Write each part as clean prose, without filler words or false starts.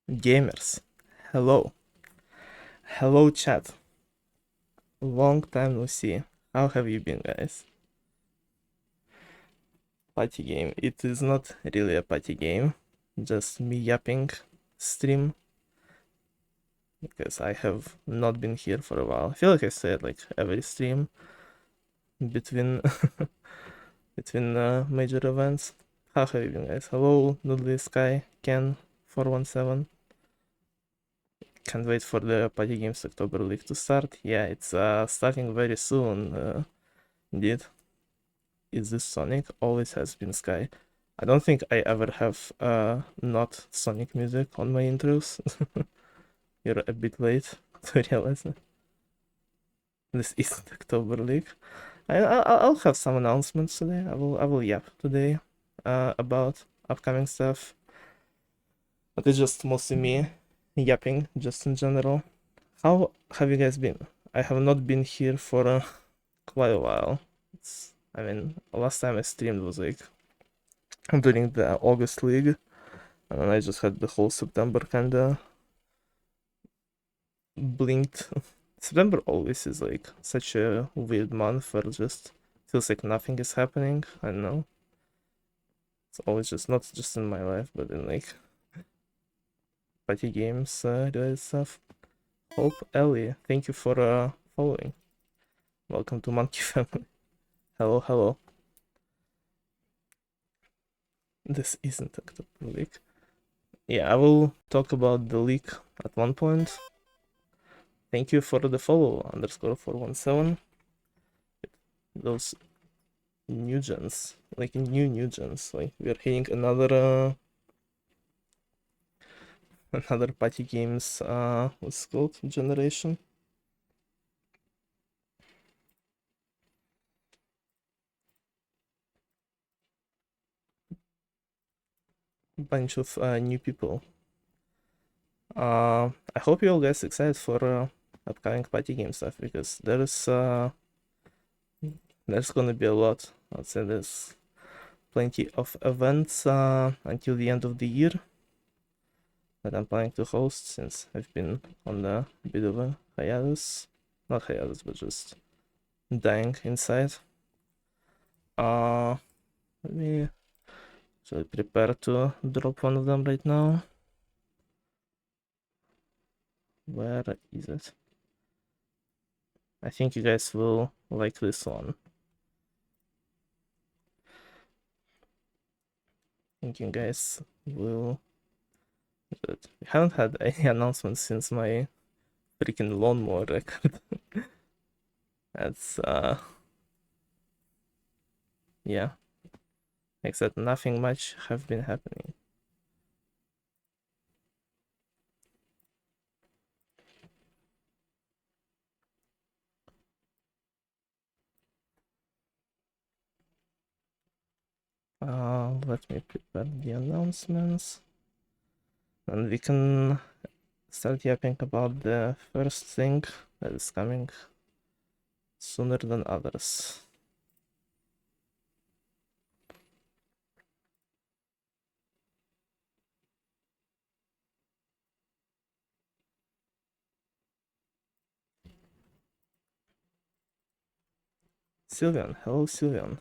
Gamers, hello. Hello, chat. Long time no see. How have you been, guys? Party game. It is not really a party game, just me yapping stream because I have not been here for a while. I feel like I said like every stream between major events. How have you been, guys? Hello, Noodly Sky, Ken 417. Can't wait for the Party Games October League to start. Yeah, it's starting very soon. Indeed. Is this Sonic? Always has been Sky. I don't think I ever have not Sonic music on my intros. You're a bit late to realize that. This isn't October League. I'll have some announcements today. I will yap today about upcoming stuff. But it's just mostly me yapping just in general. How have you guys been? I have not been here for quite a while. I mean, last time I streamed was like during the August League, and then I just had the whole September kinda blinked. September always is like such a weird month where it just feels like nothing is happening. I don't know. It's always just not just in my life, but in like party games related stuff. Hope Ellie, thank you for following. Welcome to Monkey Family. Hello, hello. This isn't October League. Yeah, I will talk about the leak at one point. Thank you for the follow, _417. Those new gens, like new gens, like we are hitting another another party games what's it called, generation. Bunch of new people. I hope you all guys excited for upcoming party game stuff, because there's gonna be a lot. I'd say there's plenty of events until the end of the year that I'm planning to host, since I've been on a bit of a hiatus. Not hiatus, but just dying inside. Let me actually prepare to drop one of them right now. Where is it? I think you guys will like this one. I think you guys will. But we haven't had any announcements since my freaking lawnmower record. That's yeah. Except nothing much have been happening. Let me prepare the announcements, and we can start yapping about the first thing that is coming sooner than others. Sylvian, hello Sylvian.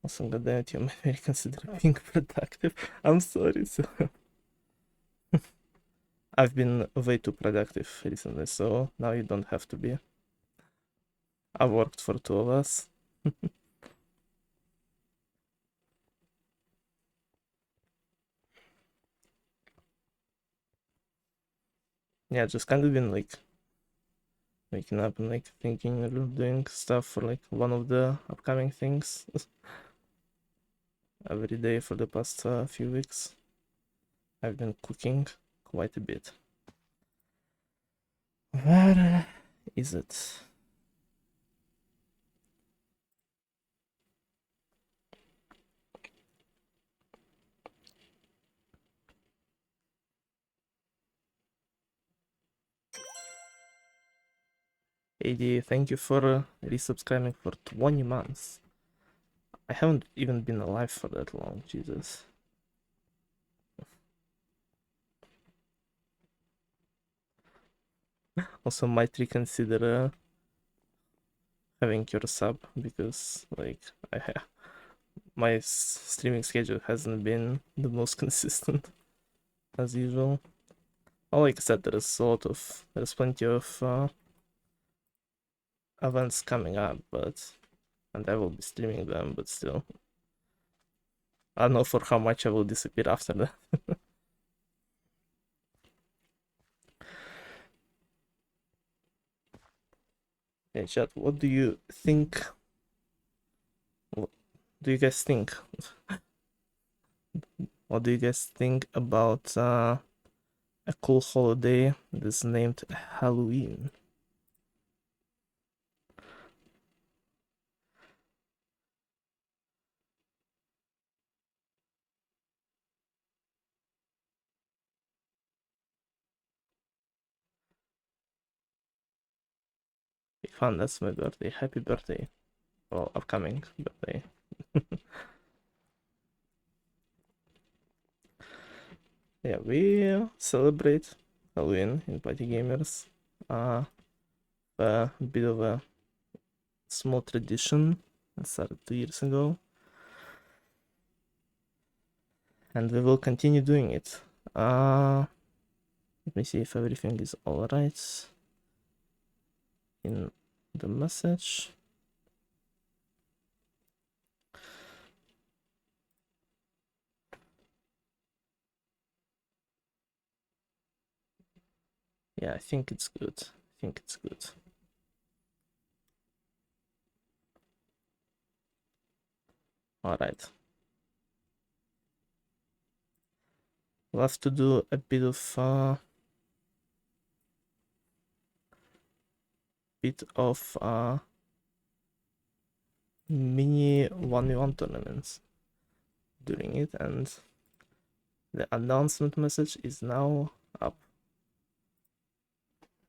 Also, goddammit, you might very consider being productive. I'm sorry, Sylvian. I've been way too productive recently, so now you don't have to be. I've worked for two of us. Yeah, just kind of been like waking up and like thinking of doing stuff for like one of the upcoming things every day for the past few weeks. I've been cooking quite a bit. Where is it? AD, thank you for resubscribing for 20 months. I haven't even been alive for that long, Jesus. also might reconsider having your sub, because like my streaming schedule hasn't been the most consistent as usual. Well, like I said, there's plenty of events coming up, and I will be streaming them, but still, I don't know for how much I will disappear after that. Hey, chat, what do you think? What do you guys think? What do you guys think about a cool holiday that's named Halloween? Big fun, that's my birthday. Happy birthday. Well, upcoming birthday. Yeah, we celebrate Halloween in Party Gamers. A bit of a small tradition that started 2 years ago, and we will continue doing it. Let me see if everything is all right in the message. Yeah, I think it's good. I think it's good. All right. We'll have to do a bit of mini 1v1 tournaments during it, and the announcement message is now up,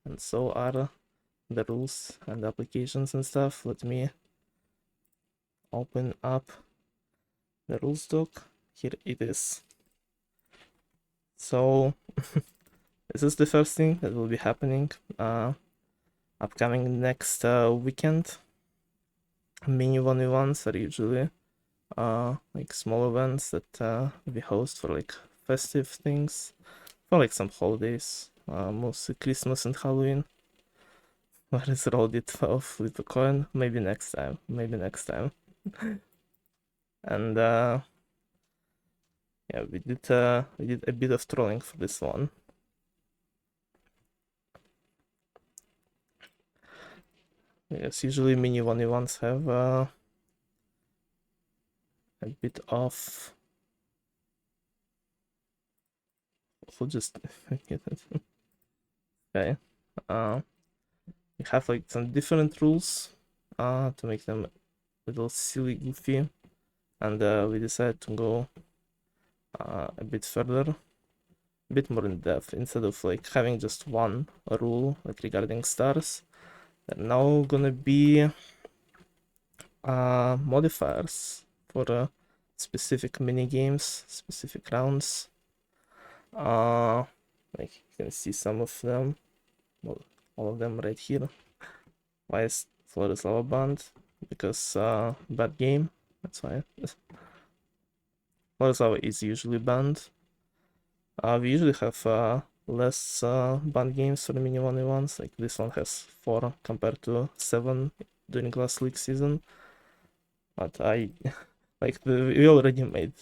and so are the rules and the applications and stuff. Let me open up the rules doc. Here it is. So this is the first thing that will be happening upcoming next weekend. Mini 1v1s are usually like small events that we host for like festive things, for like some holidays, mostly Christmas and Halloween. Where is Roldy 12 flip a coin? Maybe next time. Maybe next time. And yeah, we did a bit of trolling for this one. Yes, usually mini 1v1s have a bit of. We'll just get it. Okay. We have like some different rules to make them a little silly, goofy, and we decided to go a bit further, a bit more in depth. Instead of like having just one rule like regarding stars, there are now gonna be modifiers for specific mini games, specific rounds. Like you can see some of them, well, all of them right here. Why is Flores Lava banned? Because bad game. That's why. Flores Lava is usually banned. We usually have less banned games for the mini 1v1s. Like this one has 4 compared to 7 during last league season. But I like we already made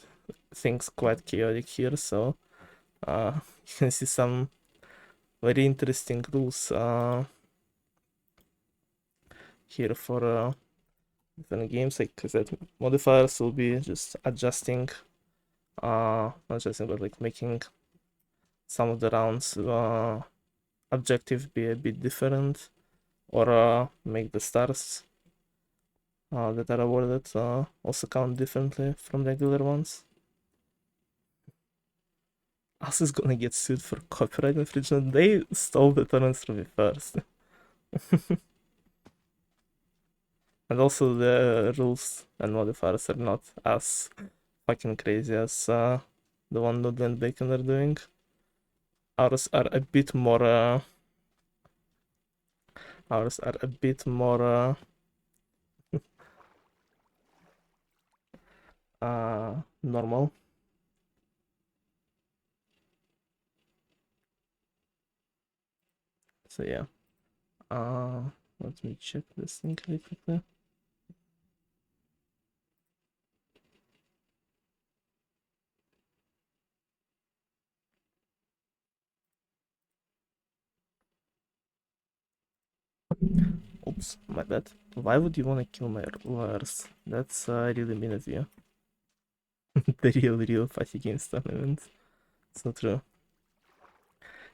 things quite chaotic here, so you can see some very interesting rules here for different games. Like I said, modifiers will be just adjusting, not adjusting, but like making some of the rounds objective be a bit different, or make the stars that are awarded also count differently from regular ones. Us is gonna get sued for copyright infringement. They stole the tournaments from me first. And also the rules and modifiers are not as fucking crazy as the one Noodle and Bacon are doing. Ours are a bit more Ours are a bit more normal. So yeah. Let me check this thing really quickly. Oops, my bad. Why would you want to kill my lawyers? That's really mean of you. The real party games tournament. It's not true.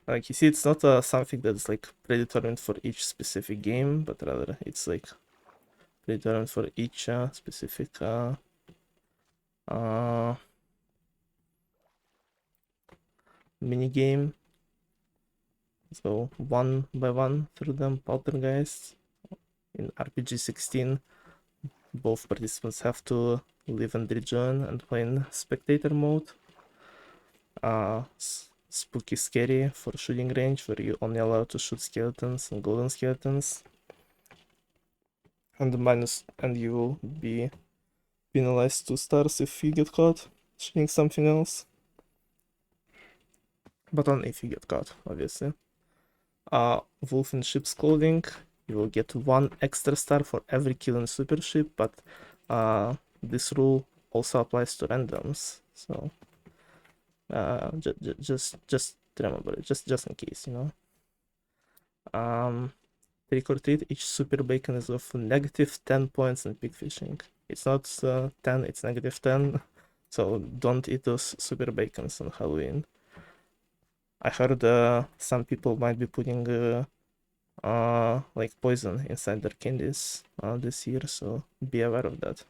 Like you see, it's not something that's like predetermined for each specific game, but rather it's like predetermined for each specific mini game. So one by one through them, poltergeist. In RPG 16, both participants have to live and rejoin and play in spectator mode. Spooky scary for shooting range, where you only allowed to shoot skeletons and golden skeletons. And you will be penalized 2 stars if you get caught shooting something else. But only if you get caught, obviously. Wolf in ship's clothing, you will get 1 extra star for every kill in super ship, but this rule also applies to randoms, so just remember it, just in case, you know. Trick or treat, each super bacon is of negative 10 points in pig fishing. It's not 10, it's negative 10, so don't eat those super bacons on Halloween. I heard some people might be putting like poison inside their candies this year, so be aware of that.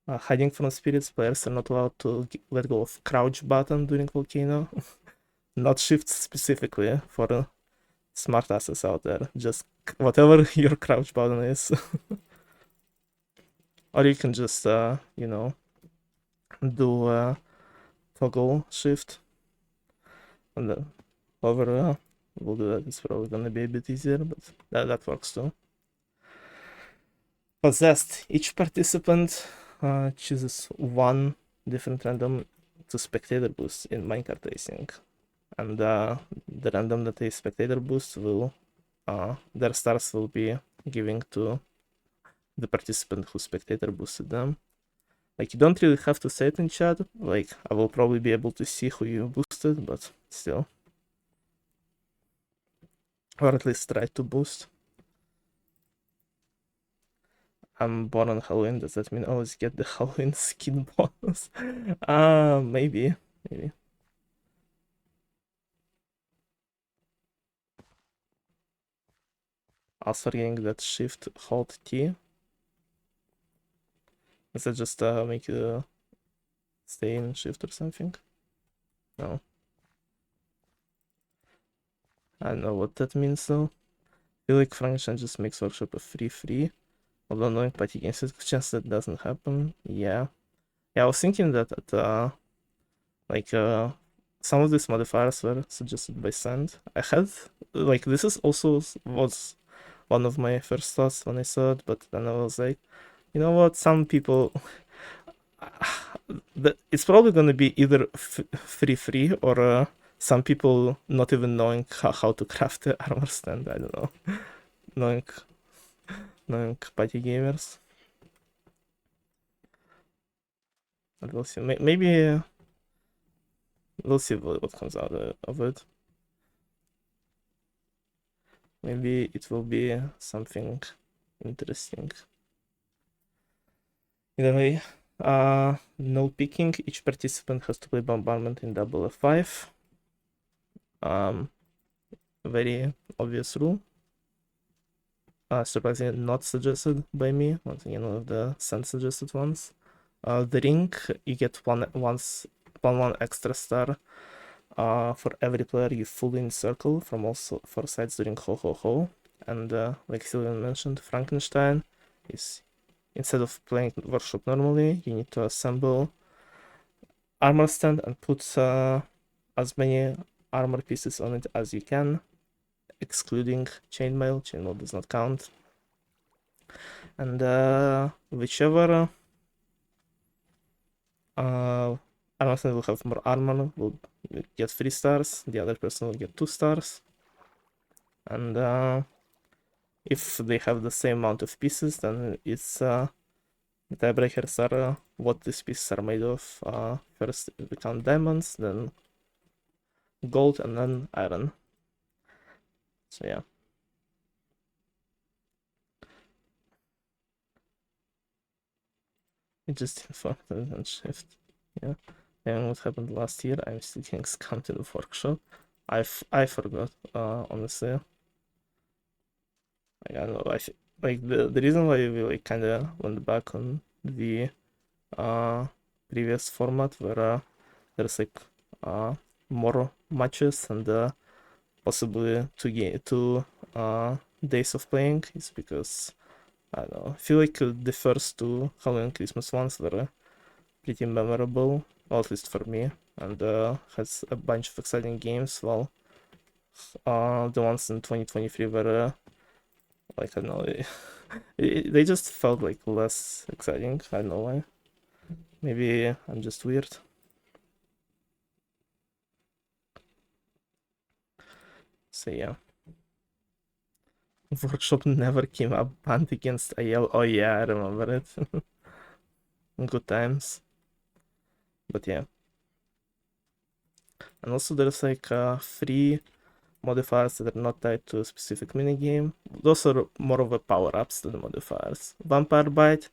Hiding from spirits, players are not allowed to let go of crouch button during volcano. Not shift specifically for smartasses out there. Just whatever your crouch button is. Or you can just, you know, do toggle shift. And then whoever will do that, it's probably gonna be a bit easier, but that works too. Possessed. Each participant chooses 1 different random to spectator boost in minecart racing, and the random that is spectator boost will their stars will be giving to the participant who spectator boosted them. Like you don't really have to say it in chat, like I will probably be able to see who you boosted, but still, or at least try to boost. I'm born on Halloween. Does that mean I always get the Halloween skin bonus? Maybe. Also getting that shift hold T. Does that just make you stay in shift or something? No. I don't know what that means though. I feel like Frankenstein just makes Workshop a free. Although knowing party games, there's a chance that doesn't happen. Yeah. Yeah, I was thinking that like some of these modifiers were suggested by Sand. I had like this is also was one of my first thoughts when I saw it, but then I was like, you know what? Some people that it's probably gonna be either free or some people not even knowing how to craft the armor stand. I don't know, knowing party gamers. But we'll see. Maybe we'll see what comes out of it. Maybe it will be something interesting. Either way, no picking. Each participant has to play bombardment in double F5. Very obvious rule. Surprisingly not suggested by me. Once again, one of the Sand suggested ones. The ring, you get one extra star for every player you fully encircle from all 4 sides during ho ho ho. And like Sylvian mentioned, Frankenstein is, instead of playing Workshop normally, you need to assemble armor stand and put as many armor pieces on it as you can. excluding chainmail. Chainmail does not count. And whichever person will have more armor will get 3 stars, the other person will get 2 stars. And if they have the same amount of pieces, then it's the tiebreakers are what these pieces are made of. First we count diamonds, then gold, and then iron. So yeah. It just informed and shift. Yeah. And what happened last year? I'm still getting scammed in the workshop. I forgot, honestly. Like, I don't know. Like the reason why we like kind of went back on the previous format where there's like more matches and possibly two days of playing is because I don't know. I feel like the first two Halloween and Christmas ones were pretty memorable, or at least for me, and has a bunch of exciting games. While the ones in 2023 were like I don't know, they just felt like less exciting. I don't know why. Maybe I'm just weird. So yeah. Workshop never came up banned against AL. Oh yeah, I remember it. Good times. But yeah. And also there's like free modifiers that are not tied to a specific minigame. Those are more of a power-ups than the modifiers. Vampire Bite,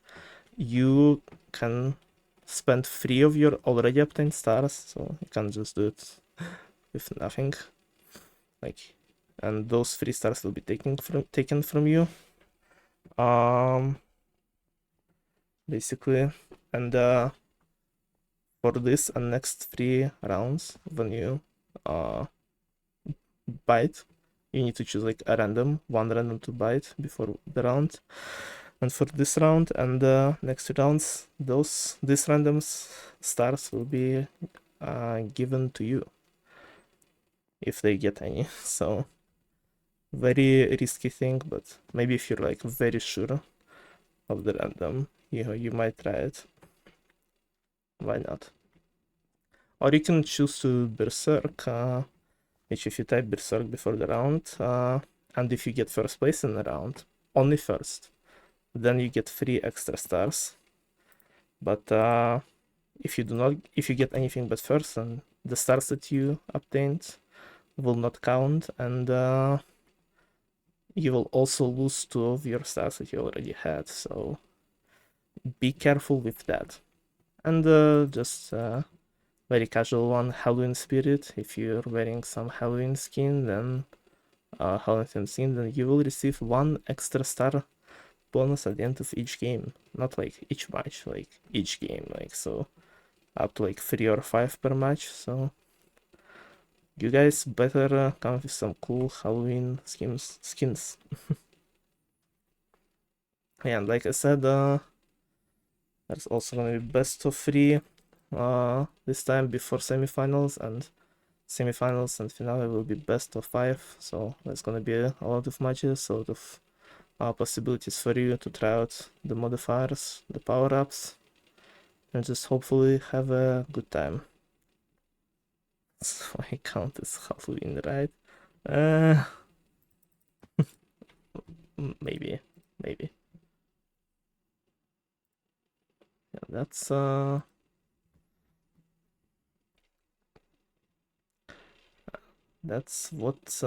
you can spend 3 of your already obtained stars, so you can just do it with nothing. Like, and those 3 stars will be taken from you. Basically, and for this and next 3 rounds, when you bite, you need to choose like a one random to bite before the round. And for this round and the next 2 rounds, these random stars will be given to you if they get any. So very risky thing, but maybe if you're like very sure of the random, you might try it. Why not? Or you can choose to berserk, which if you type berserk before the round, and if you get first place in the round, only first, then you get 3 extra stars. But if you get anything but first, then the stars that you obtained will not count, and you will also lose 2 of your stars that you already had. So be careful with that. And just very casual one, Halloween spirit. If you're wearing some Halloween skin, then Halloween skin, then you will receive 1 extra star bonus at the end of each game. Not like each match, like each game. Like so, up to like 3 or 5 per match. So you guys better come with some cool Halloween skins. And like I said, there's also gonna be best of 3 this time before semifinals, and semifinals and finale will be best of 5. So there's gonna be a lot of matches, a lot of possibilities for you to try out the modifiers, the power-ups, and just hopefully have a good time. So I count as Halloween, right? Maybe. Yeah, that's what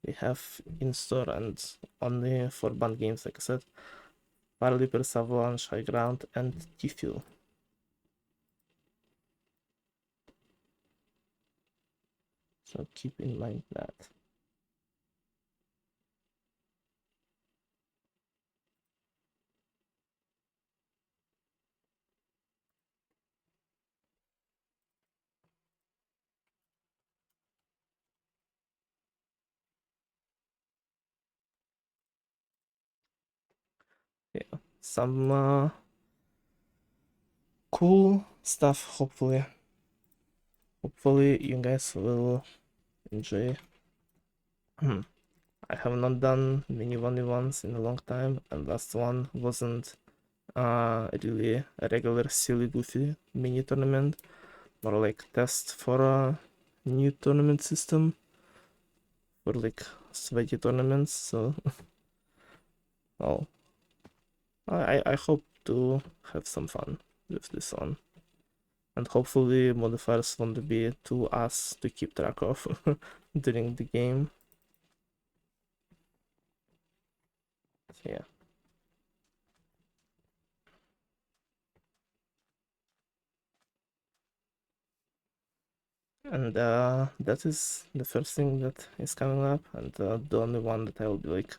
we have in store, and only for banned games, like I said. Paraleapers, Avalanche, High Ground, and T-Fuel. So keep in mind that. Yeah, some cool stuff, hopefully. Hopefully you guys will enjoy I have not done mini 1v1s in a long time, and last one wasn't really a regular silly goofy mini tournament, more like test for a new tournament system for like sweaty tournaments. So well, I hope to have some fun with this one, and hopefully modifiers won't be too ass to keep track of during the game. So yeah. And that is the first thing that is coming up, and the only one that I will be like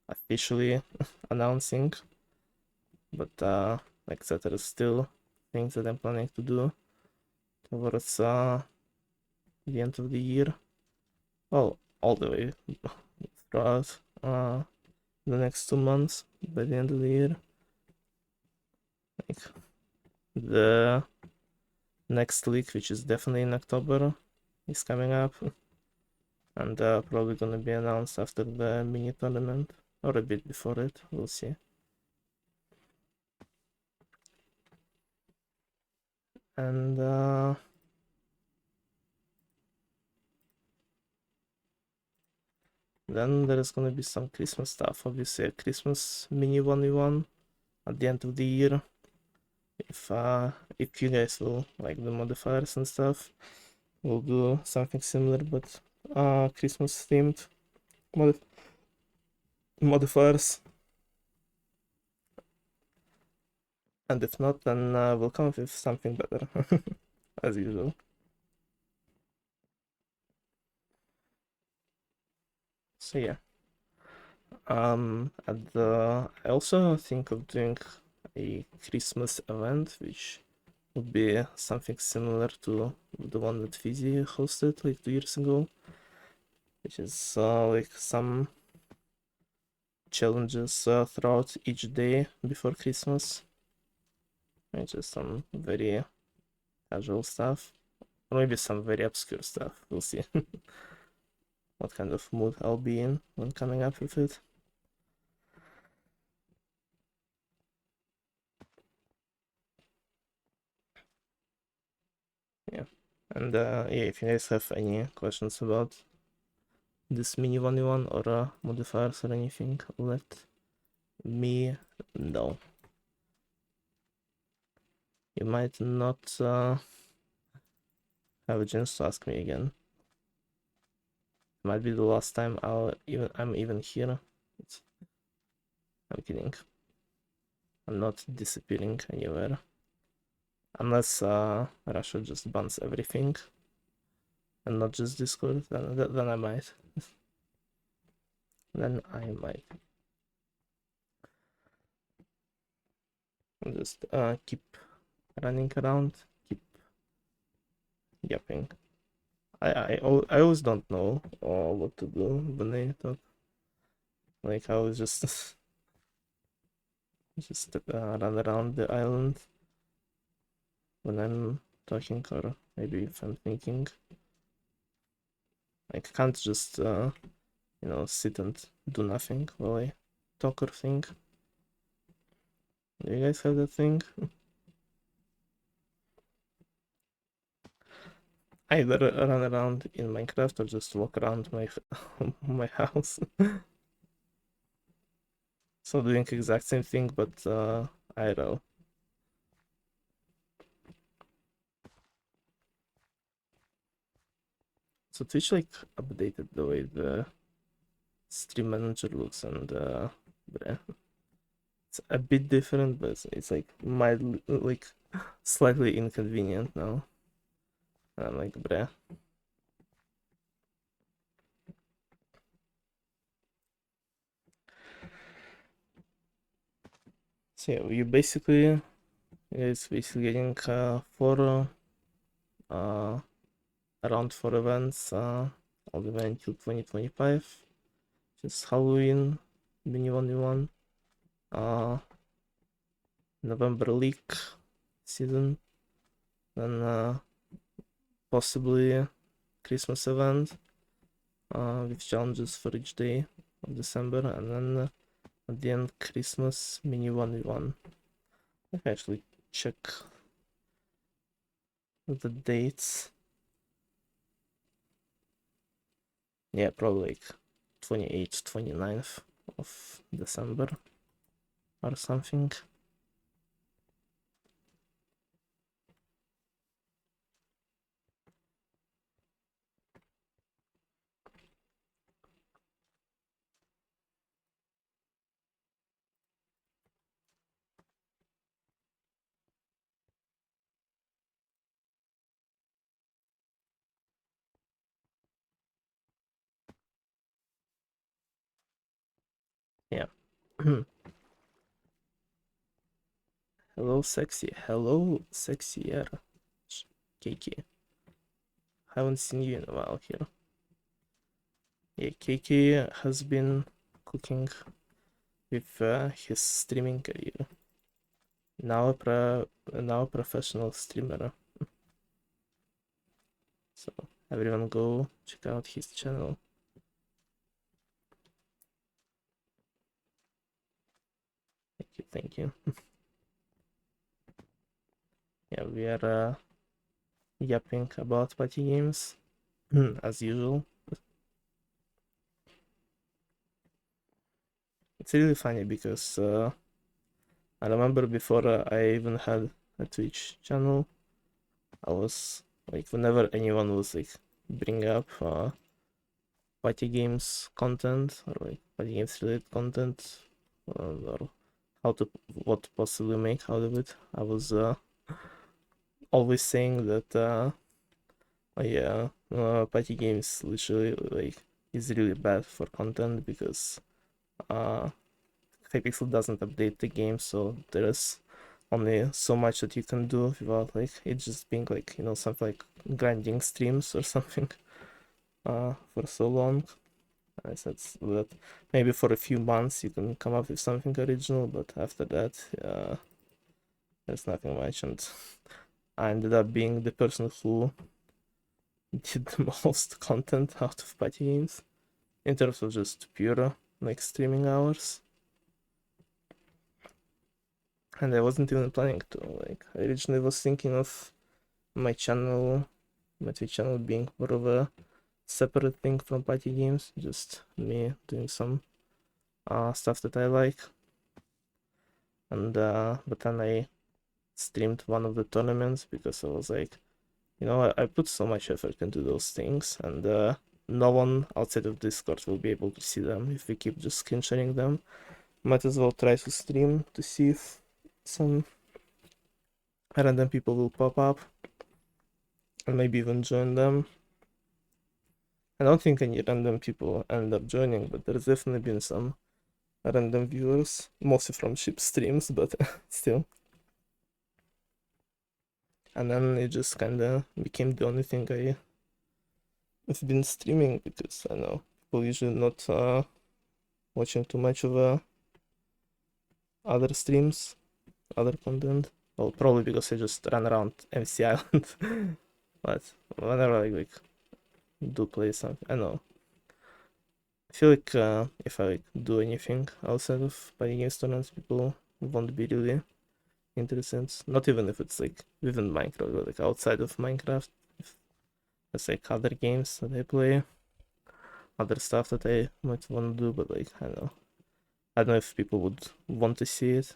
officially announcing. But like I said, there is still things that I'm planning to do towards the end of the year. Well, all the way throughout the next 2 months by the end of the year. Like the next league, which is definitely in October, is coming up, and probably gonna be announced after the mini tournament or a bit before it. We'll see. And then there is gonna be some Christmas stuff. Obviously, a Christmas mini 1v1 at the end of the year. If you guys will like the modifiers and stuff, we'll do something similar, but Christmas themed modifiers. And if not, then we'll come up with something better, as usual. So yeah. And I also think of doing a Christmas event, which would be something similar to the one that Fizzy hosted like 2 years ago, which is like some challenges throughout each day before Christmas. And just some very casual stuff, or maybe some very obscure stuff. We'll see what kind of mood I'll be in when coming up with it. Yeah. And yeah, if you guys have any questions about this mini 1v1 or modifiers or anything, let me know. You might not have a chance to ask me again. Might be the last time I'm even here. I'm kidding. I'm not disappearing anywhere. Unless Russia just bans everything and not just Discord, then I might. Then I might. Just keep running around, keep yapping. I always don't know what to do when I talk. Like I was just just run around the island when I'm talking, or maybe if I'm thinking. Like I can't just sit and do nothing while I talk or think. Do you guys have that thing? Either run around in Minecraft or just walk around my my house. So doing exact same thing, but I don't know. So Twitch like updated the way the stream manager looks, and it's a bit different, but it's like mildly like slightly inconvenient now. And I'm like, bruh. So yeah, it's basically getting four around 4 events all the way until 2025. Just Halloween, mini 1v1, November League season, then possibly Christmas event, with challenges for each day of December, and then at the end, Christmas mini 1v1. I can actually check the dates. Yeah, probably like 28th, 29th of December or something. Yeah. Hello, sexy. Hello, sexier. KK. Haven't seen you in a while here. Yeah, KK has been cooking with his streaming career. Now a professional streamer. So everyone go check out his channel. Thank you. Yeah, we are yapping about party games as usual. It's really funny because I remember before I even had a Twitch channel, I was like, whenever anyone was like bring up party games content or like party games related content or how to what to possibly make out of it, I was always saying that yeah, party games literally like is really bad for content because uh Hypixel doesn't update the game, so there's only so much that you can do without like it just being like, you know, something like grinding streams or something for so long. I said that maybe for a few months you can come up with something original, but after that there's nothing much, and I ended up being the person who did the most content out of party games in terms of just pure like streaming hours. And I wasn't even planning to. Like, I originally was thinking of my channel, my Twitch channel being more of a separate thing from party games, just me doing some stuff that I like. And but then I streamed one of the tournaments because I was like, you know, I put so much effort into those things, and no one outside of Discord will be able to see them if we keep just screen sharing them. Might as well try to stream to see if some random people will pop up and maybe even join them. I don't think any random people end up joining, but there's definitely been some random viewers, mostly from cheap streams, but still. And then it just kinda became the only thing I've been streaming because I know people usually not watching too much of other streams, other content. Well, probably because I just run around MC Island. But whenever I like do play something, I know. I feel like if I like do anything outside of playing games tournaments, people won't be really interested. Not even if it's like within Minecraft, but like outside of Minecraft. If it's like other games that I play, other stuff that I might want to do, but like I don't know if people would want to see it,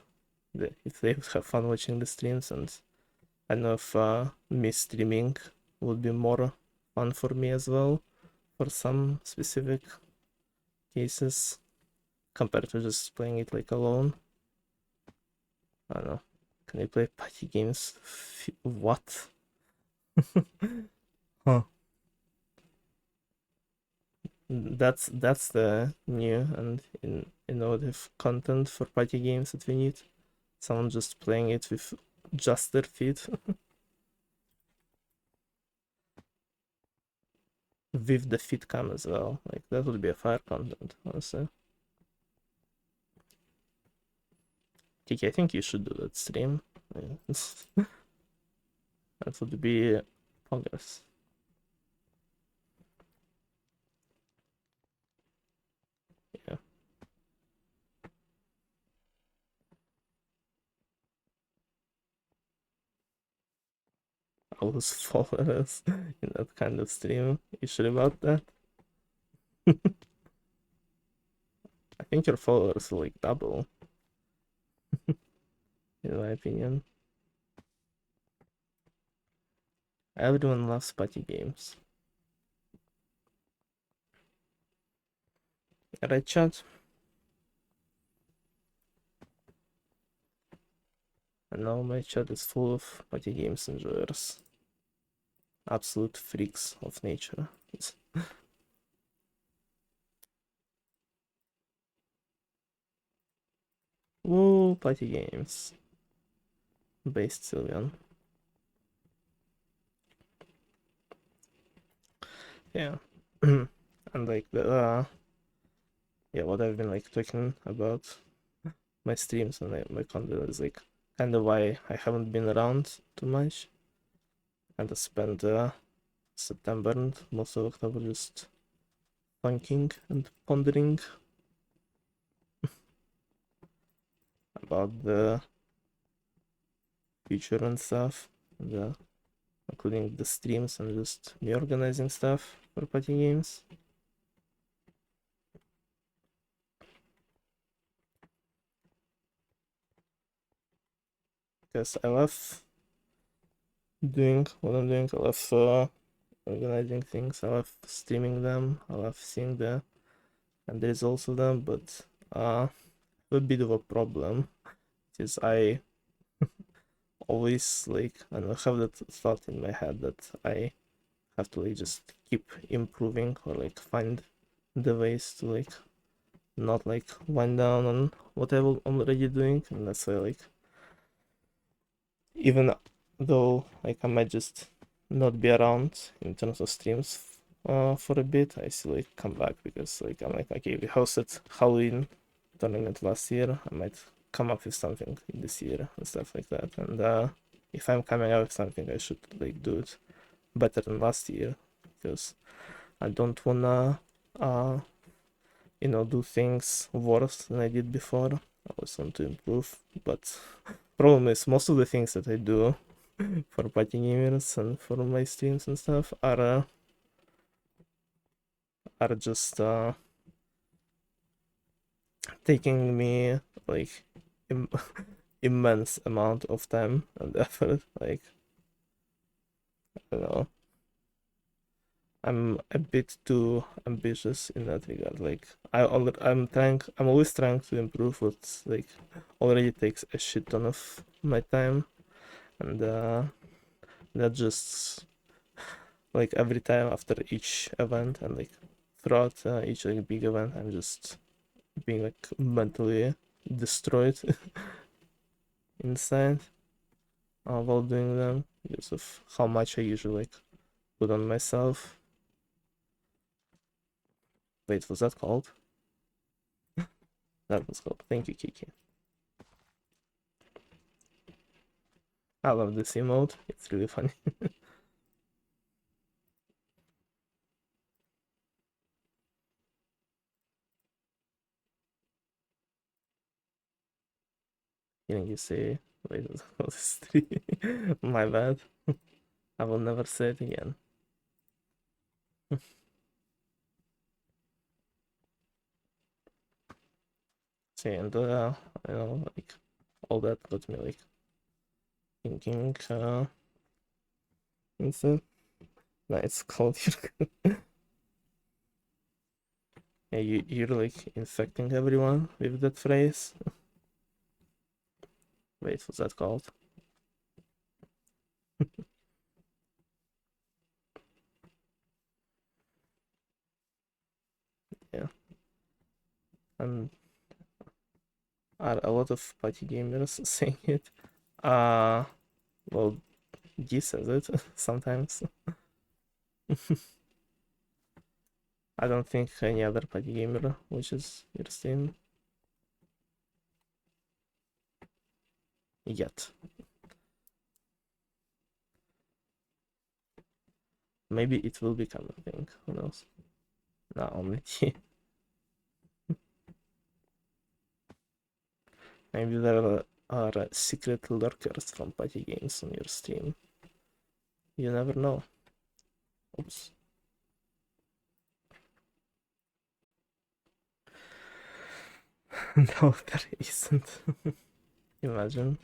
if they would have fun watching the streams, and I don't know if me streaming would be more fun for me as well for some specific cases compared to just playing it like alone. I don't know. Can you play party games? What? Huh. That's the new and innovative content for party games that we need. Someone just playing it with just their feet. With the feet cam as well. Like that would be a fire content, honestly. Kiki, I think you should do that stream. Yeah. That would be progress. I lose followers in that kind of stream. You sure about that? I think your followers will like double, in my opinion. Everyone loves party games. Right, chat? And now my chat is full of party games enjoyers. Absolute freaks of nature. Woo, party games. Based Sylvian. Yeah. And like the yeah, what I've been like talking about my streams and my content is like kind of why I haven't been around too much. And I spent September and most of October just thinking and pondering about the future and stuff, and, including the streams and just me organizing stuff for party games. Because I love doing what I'm doing. I love organizing things. I love streaming them. I love seeing the end results of them. But a bit of a problem is I always like, and I have that thought in my head that I have to like just keep improving or like find the ways to like not like wind down on what I'm already doing. And that's why like even though like I might just not be around in terms of streams for a bit, I still like come back because like I'm like, okay, we hosted Halloween tournament last year, I might come up with something this year and stuff like that. And if I'm coming out with something, I should like do it better than last year because I don't wanna do things worse than I did before. I always want to improve, but problem is most of the things that I do for party gamers and for my streams and stuff are just taking me like Im- immense amount of time and effort. Like I don't know, I'm a bit too ambitious in that regard. Like I'm always trying to improve what like already takes a shit ton of my time, and that just like every time after each event and like throughout each like big event, I'm just being like mentally destroyed inside while doing them because of how much I usually like put on myself. Wait, was that called? That was called. Thank you, Kiki. I love this emote. It's really funny. Hearing you say, wait, was this three? My bad. I will never say it again. See, and like all that got me like thinking. Instead, no, it's called. Yeah, you're like infecting everyone with that phrase. Wait, what's that called? Yeah, and are a lot of party gamers saying it. Uh, well, G says it sometimes. I don't think any other party gamer watches your stream yet. Maybe it will become a thing. Who knows? Not only T. Maybe there are secret lurkers from party games on your stream. You never know. Oops. No, there isn't. Imagine.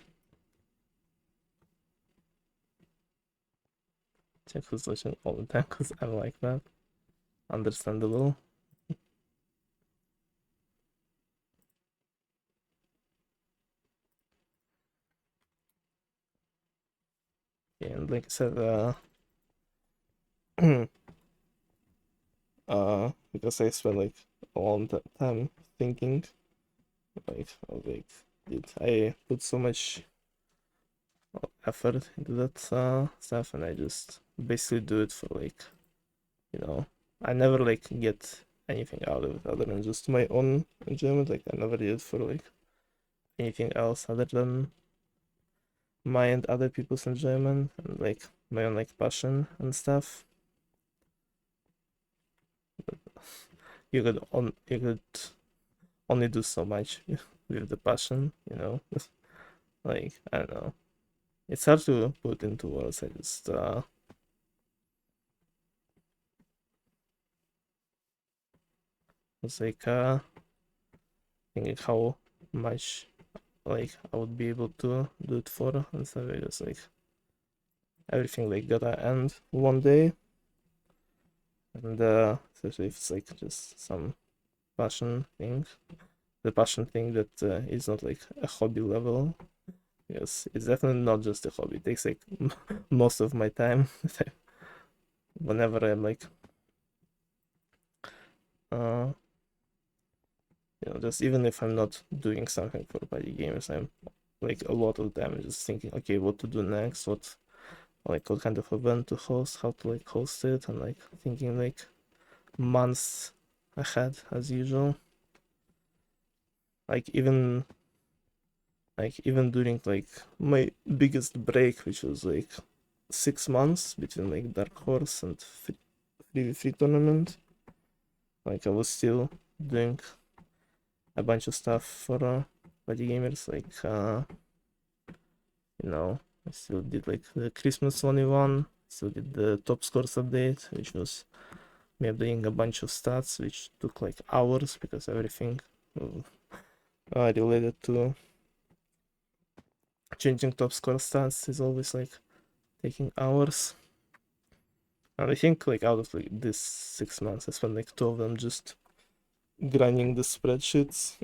Check who's watching all the time because I'm like that. Understandable. Yeah, and like I said, because I spent like a long time thinking, like, I was like, dude, I put so much effort into that stuff, and I just basically do it for like, I never like get anything out of it other than just my own enjoyment. Like, I never did it for like anything else other than my and other people's enjoyment and like my own like passion and stuff. You could only do so much with the passion, like, I don't know, it's hard to put into words. I just was like thinking how much like I would be able to do it for and stuff. I just like everything like gotta end one day, and especially if it's like just some passion thing, the passion thing that is not like a hobby level. Yes, it's definitely not just a hobby. It takes like most of my time. Whenever I'm like, uh, just even if I'm not doing something for party games, I'm like a lot of the time just thinking, okay, what to do next, what kind of event to host, how to like host it, and like thinking like months ahead as usual. Like even during like my biggest break, which was like 6 months between like Dark Horse and free tournament, like I was still doing a bunch of stuff for party gamers. Like I still did like the Christmas 21, still did the top scores update, which was me updating a bunch of stats, which took like hours because everything related to changing top score stats is always like taking hours. And I think like out of like this 6 months, I spent like 2 of them just grinding the spreadsheets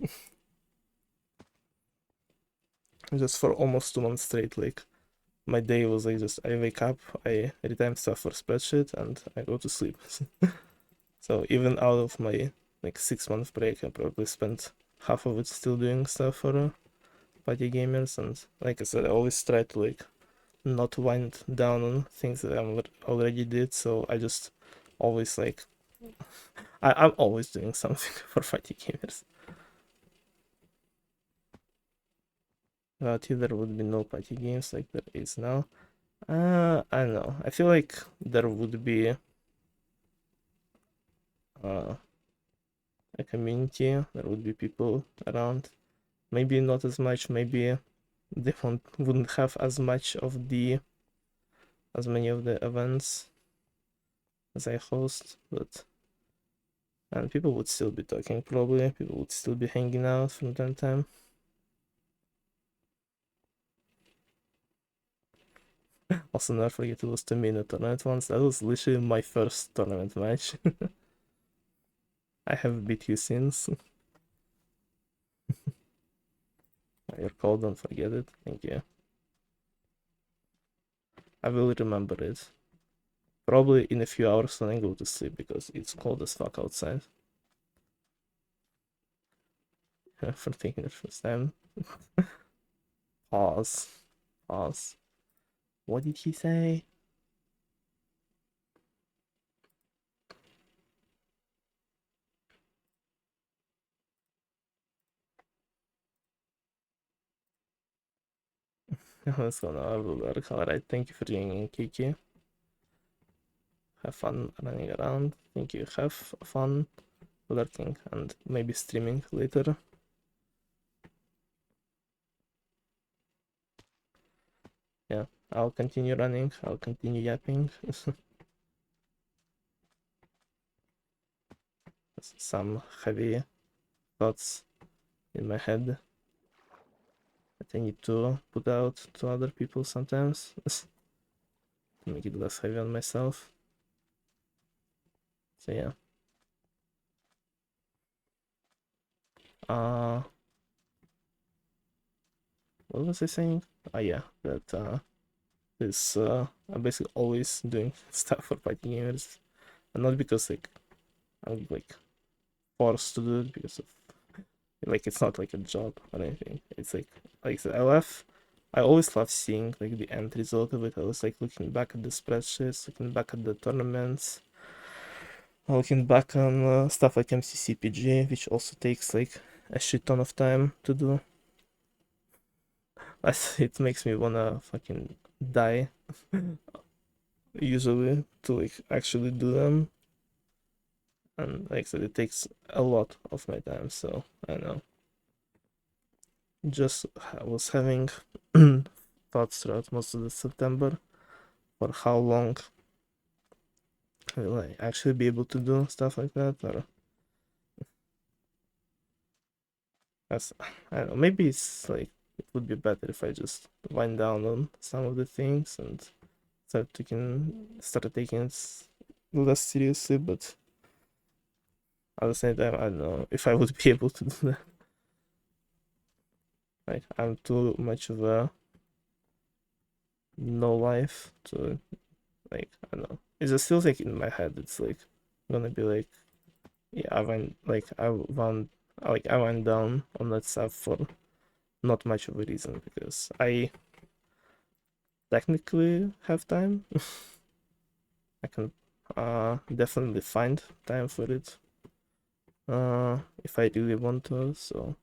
just for almost 2 months straight. Like my day was like just I wake up, I retime stuff for spreadsheet, and I go to sleep. So even out of my like 6 month break, I probably spent half of it still doing stuff for party gamers. And like I said, I always try to like not wind down on things that I already did. So I just always like I'm always doing something for party gamers. Without you, there would be no party games like there is now. I don't know. I feel like there would be a community. There would be people around. Maybe not as much. Maybe they wouldn't have as many of the events as I host, but and people would still be talking probably. People would still be hanging out from time to time. Also, never forget to lose to me in a tournament once. That was literally my first tournament match. I have beat you since. Your call, don't forget it. Thank you. I will remember it. Probably in a few hours when I go to sleep because it's cold as fuck outside. For taking the first time. Pause. Pause. What did he say? Let's go now. I will work. Alright, thank you for joining, Kiki. Have fun running around. Thank you. Have fun lurking and maybe streaming later. Yeah. I'll continue running, I'll continue yapping. Some heavy thoughts in my head that I need to put out to other people sometimes to make it less heavy on myself. So yeah. What was I saying? Yeah, that is I'm basically always doing stuff for fighting gamers, and not because like I'm like forced to do it because of like it's not like a job or anything. It's like I said, I always love seeing like the end result of it. I was like looking back at the spreadsheets, looking back at the tournaments, looking back on stuff like MCCPG, which also takes like a shit ton of time to do. It makes me wanna fucking die usually to like actually do them. And like I said, it takes a lot of my time, so I don't know. Just I was having thoughts throughout most of the September for how long will I actually be able to do stuff like that, or as I don't know, maybe it's like it would be better if I just wind down on some of the things and start taking it less seriously, but at the same time, I don't know if I would be able to do that. Like I'm too much of a no life to like I don't know. It's just feels like in my head it's like gonna be like yeah I went down on that stuff for not much of a reason because I technically have time. I can definitely find time for it if I really want to. So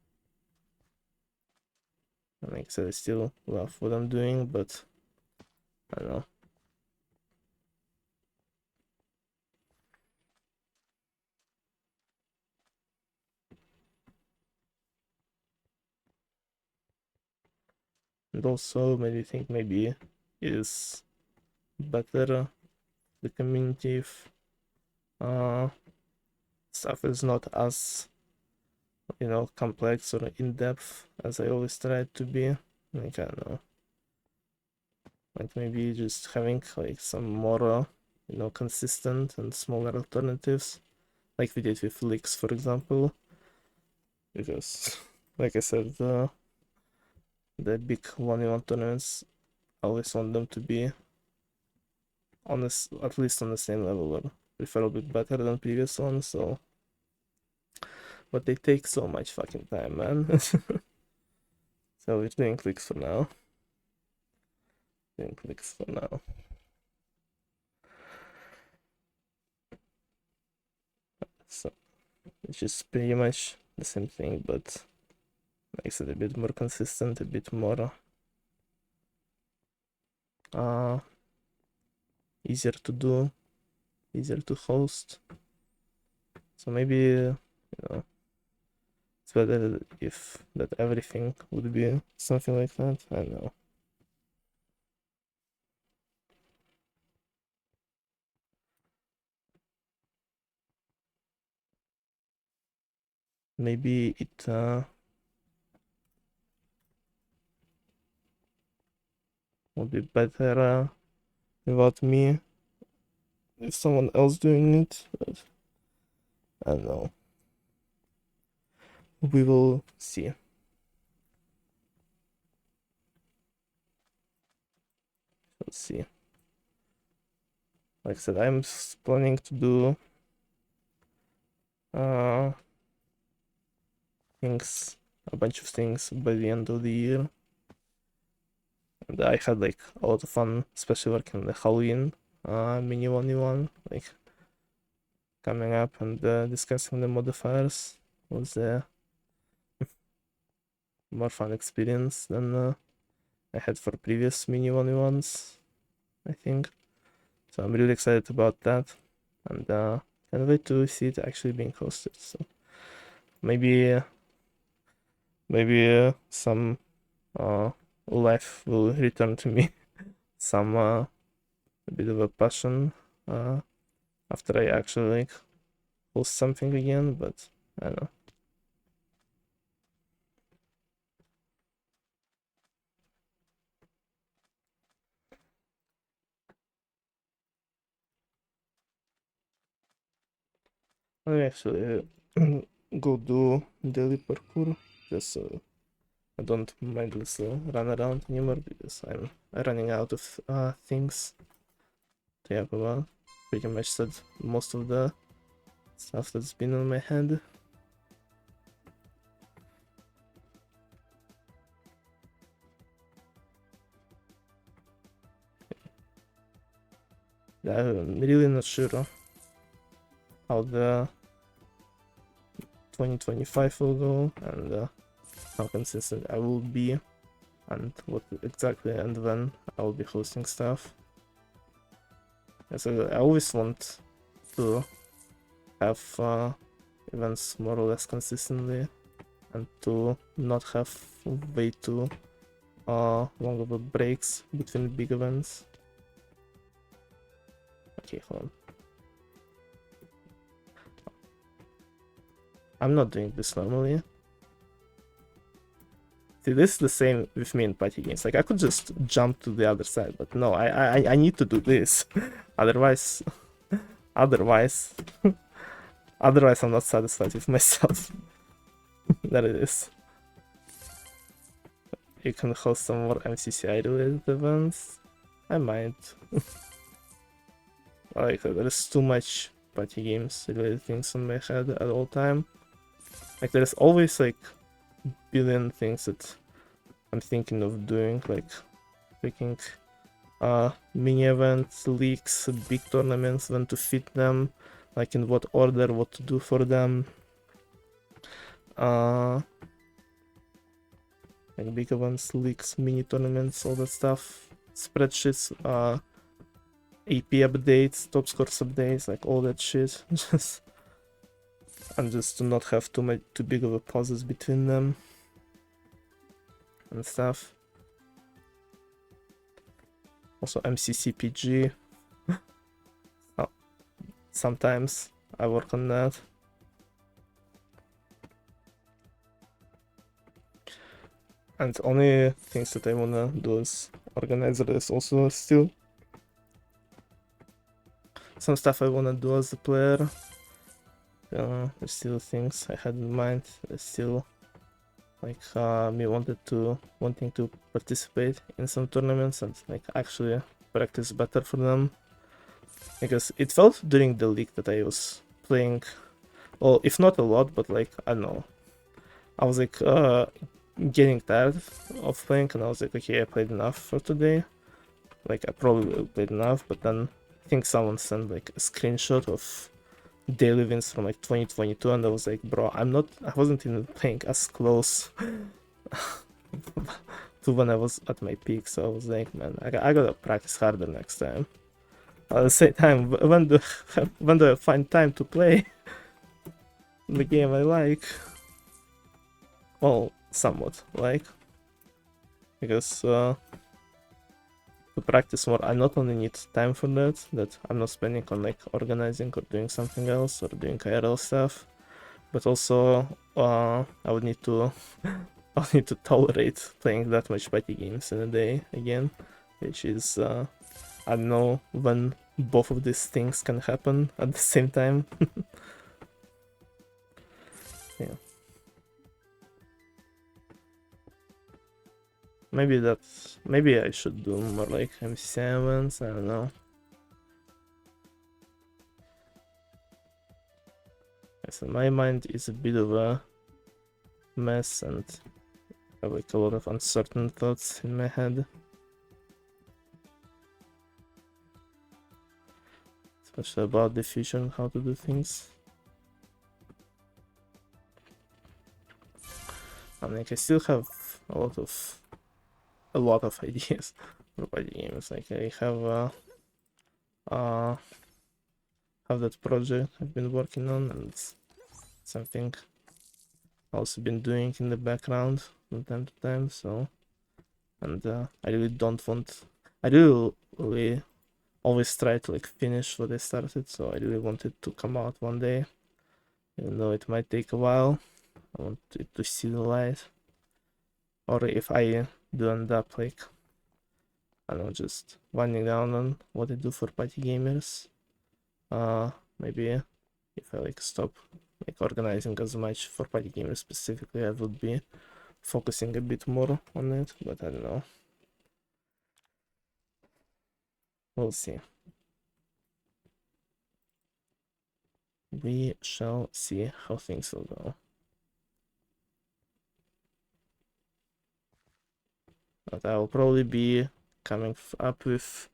like I said, I still love what I'm doing, but I don't know. And also maybe think maybe is better the community if uh stuff is not as complex or in-depth as I always try it to be. Like I don't know, like maybe just having like some more consistent and smaller alternatives like we did with leaks, for example, because like I said, the big 1v1 tournaments, I always want them to be on this at least on the same level or preferably better than previous ones. So but they take so much fucking time, man. So we're doing clicks for now. Doing clicks for now. So it's just pretty much the same thing, but like I said, a bit more consistent, a bit more uh easier to do, easier to host. So maybe it's better if that everything would be something like that. I don't know. Maybe it would be better without me if someone else doing it, but I don't know. We will see. Let's see. Like I said, I'm planning to do things, a bunch of things by the end of the year. And I had like a lot of fun, especially working on the Halloween mini 1v1, like coming up and discussing the modifiers was a more fun experience than I had for previous mini 1v1s, I think. So I'm really excited about that, and can't wait to see it actually being hosted. So maybe some life will return to me some a bit of a passion after I actually like host something again, but I don't know. I actually go do daily parkour just so I don't mindlessly run around anymore because I'm running out of things to talk about. Pretty much said most of the stuff that's been on my head. I'm really not sure how the 2025 will go and how consistent I will be and what exactly and when I will be hosting stuff. So I always want to have events more or less consistently and to not have way too long of a breaks between big events. Okay, hold on. I'm not doing this normally. See, this is the same with me in party games. Like I could just jump to the other side, but no, I need to do this. Otherwise, otherwise, otherwise I'm not satisfied with myself. There it is. You can host some more MCCI related events. I might. Like there's too much party games related things on my head at all time. Like there's always like billion things that I'm thinking of doing, like freaking mini events, leagues, big tournaments, when to fit them, like in what order, what to do for them. Like big events, leagues, mini tournaments, all that stuff. Spreadsheets, AP updates, top scores updates, like all that shit. And just to not have too big of a pauses between them and stuff. Also MCCPG. Oh, sometimes I work on that. And only things that I wanna do as organizer is also still some stuff I wanna do as a player. There's still things I had in mind. There's still like me wanting to participate in some tournaments and like actually practice better for them. Because it felt during the league that I was playing, well, if not a lot, but like I don't know, I was like getting tired of playing, and I was like, okay, I played enough for today. Like I probably played enough, but then I think someone sent like a screenshot of daily wins from like 2022, and I was like, bro, I wasn't even playing as close to when I was at my peak. So I was like, man, I gotta practice harder next time. At the same time, when do I find time to play the game I like? Well, somewhat like, because to practice more, I not only need time for that I'm not spending on like organizing or doing something else or doing IRL stuff, but also I would need to I'll need to tolerate playing that much party games in a day again, which is I don't know when both of these things can happen at the same time. Yeah. Maybe I should do more like M7s, I don't know. So my mind is a bit of a mess and I have like a lot of uncertain thoughts in my head. Especially about the future and how to do things. I mean, like, I still have a lot of ideas for party games. Like I have that project I've been working on, and it's something I've also been doing in the background from time to time. So, and I really don't want I really always try to like finish what I started, so I really want it to come out one day, even though it might take a while. I want it to see the light. Or if I do end up like, I don't know, just winding down on what I do for party gamers, maybe if I like stop like organizing as much for party gamers specifically, I would be focusing a bit more on it, but I don't know. We'll see. We shall see how things will go. But I will probably be coming up with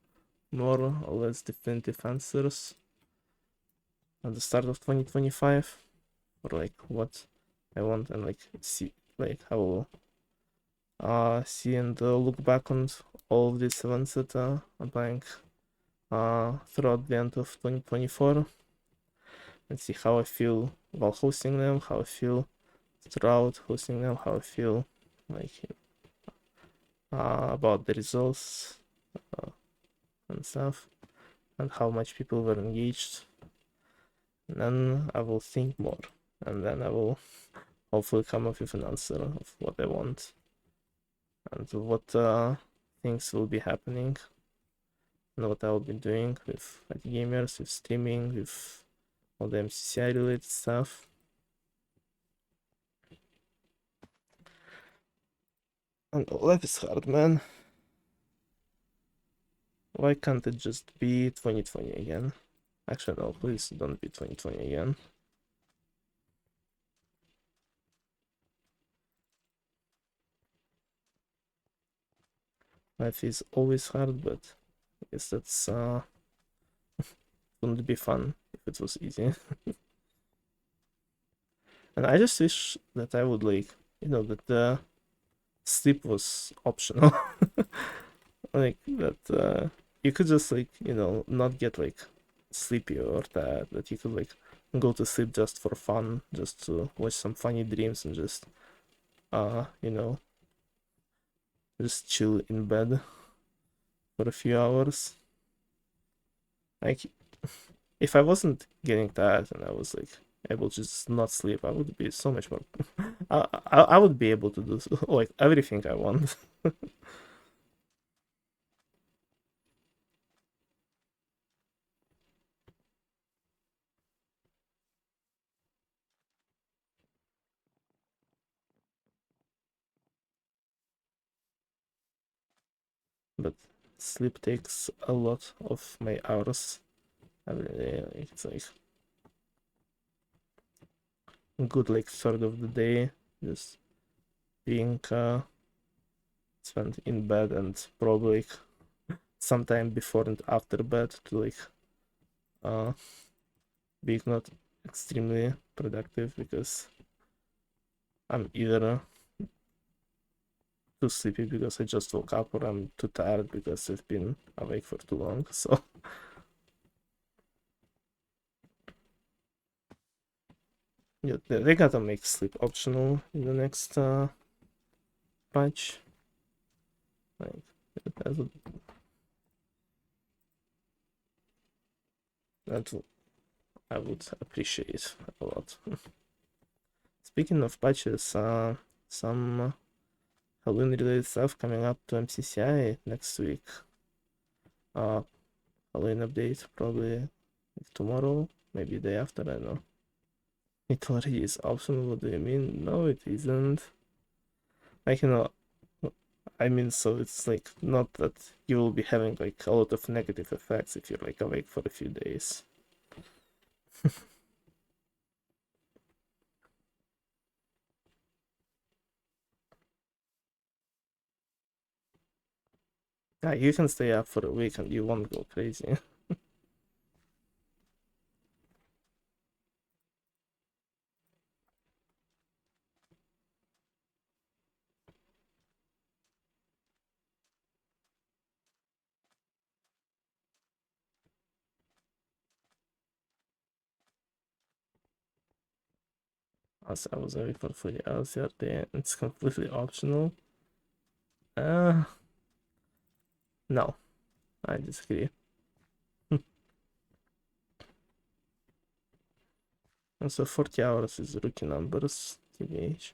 more or less definitive answers at the start of 2025, or like what I want, and like see like I will see and look back on all of these events that I'm playing throughout the end of 2024, and see how I feel while hosting them, how I feel throughout hosting them, how I feel like about the results and stuff, and how much people were engaged. And then I will think more, and then I will hopefully come up with an answer of what I want and what things will be happening and what I will be doing with gamers, with streaming, with all the MCCI related stuff. And life is hard, man. Why can't it just be 2020 again? Actually, no, please don't be 2020 again. Life is always hard, but I guess that's wouldn't be fun if it was easy. And I just wish that I would like, that the sleep was optional. Like that you could just like, not get like sleepy or that you could like go to sleep just for fun, just to watch some funny dreams and just uh, you know, just chill in bed for a few hours. Like if I wasn't getting tired and I was like able to just not sleep, I would be so much more I would be able to do like everything I want. But sleep takes a lot of my hours. I really, it's like a good like third of the day just being spent in bed, and probably like sometime before and after bed to like uh being not extremely productive because I'm either too sleepy because I just woke up, or I'm too tired because I've been awake for too long. So yeah, they gotta make sleep optional in the next patch. Like that would that I would appreciate a lot. Speaking of patches, some Halloween related stuff coming up to MCCI next week. Uh, Halloween update probably like tomorrow, maybe the day after. I don't know. It already is optional. What do you mean? No, it isn't. Like I mean, so it's like not that you will be having like a lot of negative effects if you're like awake for a few days. Yeah, you can stay up for a week and you won't go crazy. As I was awake for 40 hours the other day, it's completely optional. Uh, no. I disagree. And so 40 hours is rookie numbers, TBH.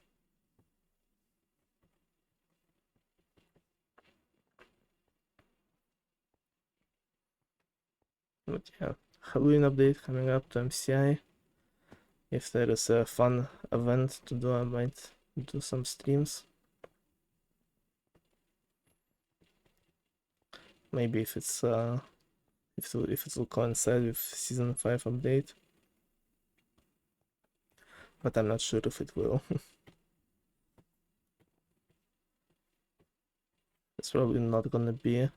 But yeah, Halloween update coming up to MCI. If there is a fun event to do, I might do some streams. Maybe if it's if it will coincide with season 5 update. But I'm not sure if it will. It's probably not gonna be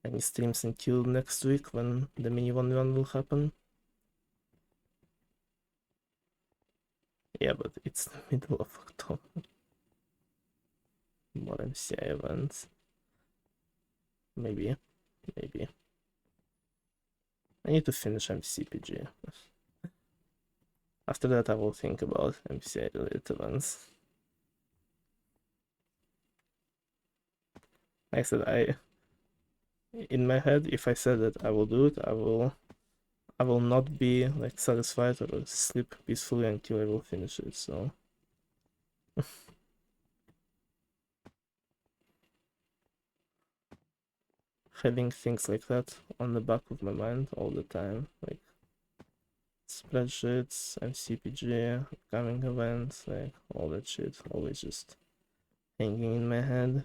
any streams until next week when the mini 1v1 will happen. Yeah, but it's the middle of October. More MCI events. Maybe. I need to finish MCPG. After that, I will think about MCI related events. Like I said, in my head, if I said that I will do it, I will not be like satisfied or sleep peacefully until I will finish it. So having things like that on the back of my mind all the time, like spreadsheets, MCPG, upcoming events, like all that shit, always just hanging in my head.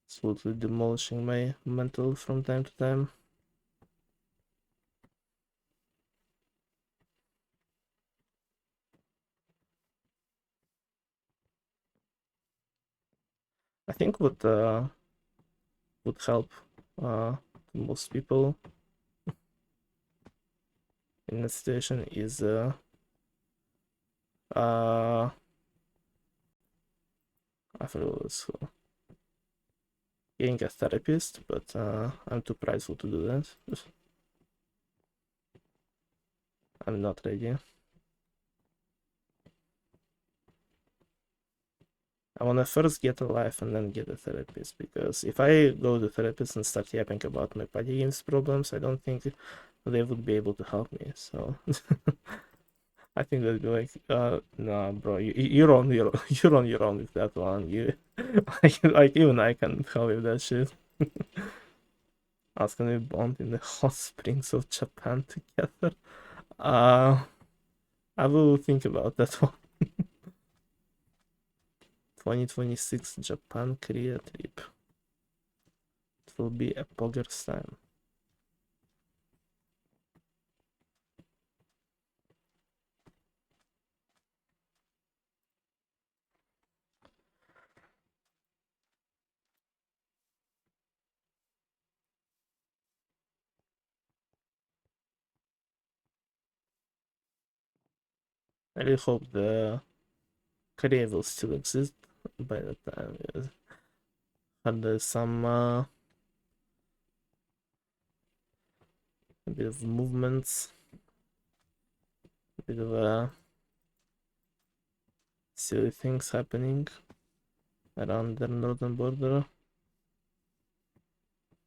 Absolutely demolishing my mental from time to time. I think what would help most people in that situation is I forgot what it's called. Getting a therapist, but I'm too prideful to do that. I'm not ready. I wanna first get a life and then get a therapist, because if I go to therapist and start yapping about my party games problems, I don't think they would be able to help me. So I think they'd be like, nah, bro, you're on your you're on your own with that one. You like even I can help with that shit. I was gonna be born in the hot springs of Japan together. Uh, I will think about that one. 2026 Japan Korea trip. It will be a pogger's time. I really hope the Korea will still exist by that time. Yes. Had some a bit of movements, a bit of silly things happening around the northern border.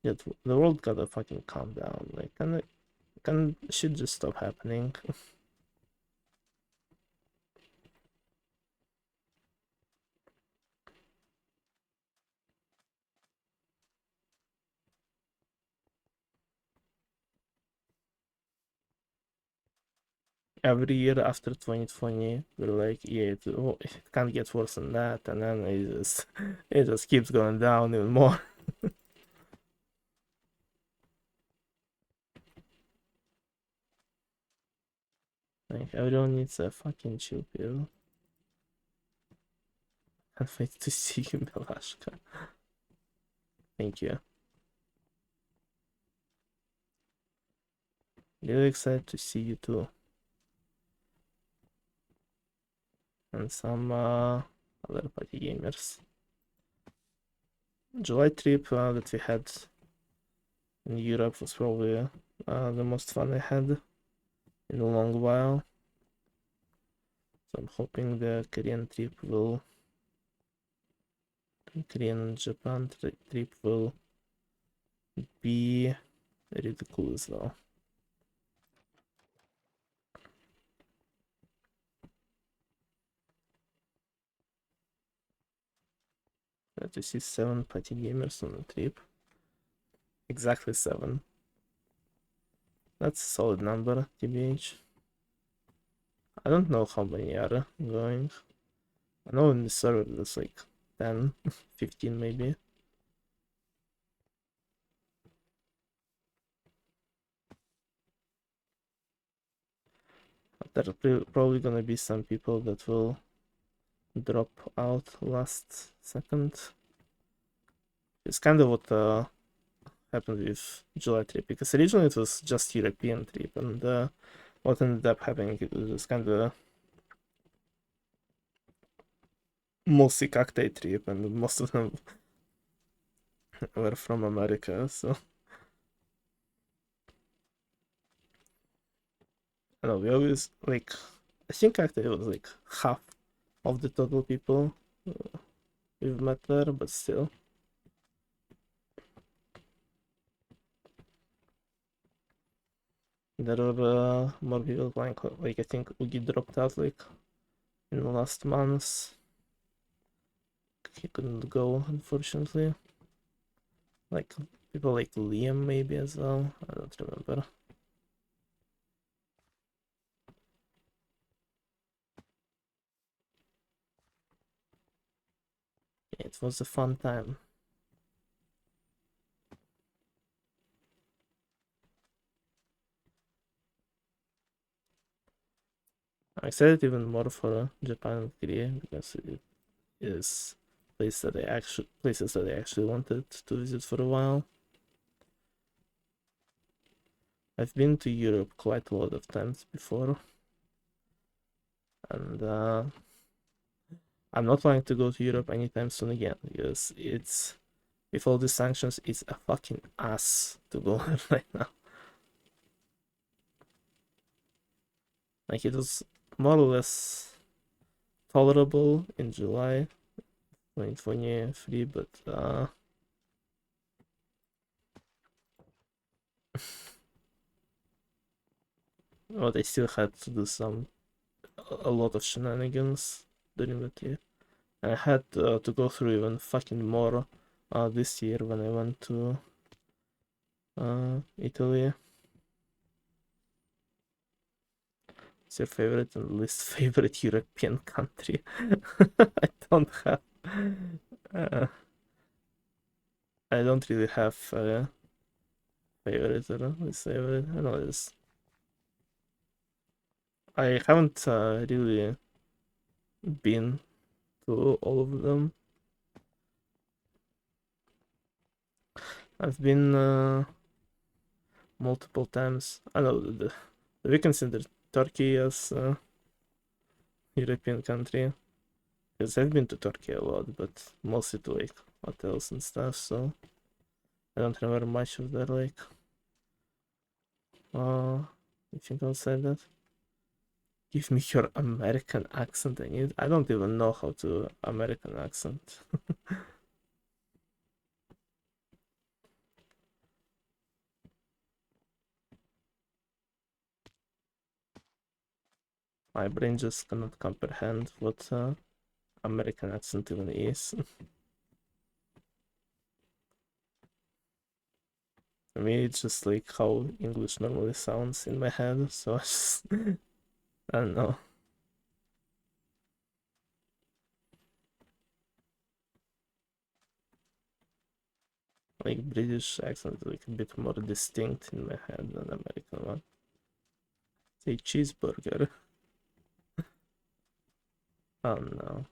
Yet the world gotta fucking calm down. Like, can shit just stop happening? Every year after 2020, we're like, yeah, it can't get worse than that, and then it just keeps going down even more. Like, everyone needs a fucking chill pill. Can't wait to see you, Belashka. Thank you. Really excited to see you too. And some other party gamers. July trip that we had in Europe was probably the most fun I had in a long while. So I'm hoping the Korean Japan trip will be really cool as well. To see 7 party gamers on the trip. Exactly 7. That's a solid number, TBH. I don't know how many are going. I know in the server there's like 10, 15 maybe. There are probably gonna be some people that will drop out last second. It's kind of what happened with July trip, because originally it was just European trip, and what ended up happening, it was kind of mostly cocktail trip, and most of them were from America, so I know we always like, I think cocktail was like half of the total people we've met there, but still. There were more people playing, like I think Ugi dropped out like in the last months. He couldn't go, unfortunately. Like people like Liam maybe as well. I don't remember. It was a fun time. I'm excited even more for Japan and Korea, because it is places that I actually wanted to visit for a while. I've been to Europe quite a lot of times before, and I'm not planning to go to Europe anytime soon again, because it's, with all these sanctions, it's a fucking ass to go there right now. Like, it was more or less tolerable in July 2023, but well, they still had to do a lot of shenanigans during that year. And I had to go through even fucking more this year when I went to Italy. What's your favorite and least favorite European country? I don't have. Uh, I don't really have a favorite or least favorite. I know this. I haven't really been to all of them. I've been multiple times. I know we consider Turkey as a European country, because I've been to Turkey a lot, but mostly to like hotels and stuff, so I don't remember much of that. Like, anything outside that. Give me your American accent. I don't even know how to American accent. My brain just cannot comprehend what American accent even is. For me, it's just like how English normally sounds in my head, so I don't know. Like, British accent is like a bit more distinct in my head than American one. Say cheeseburger. Oh no.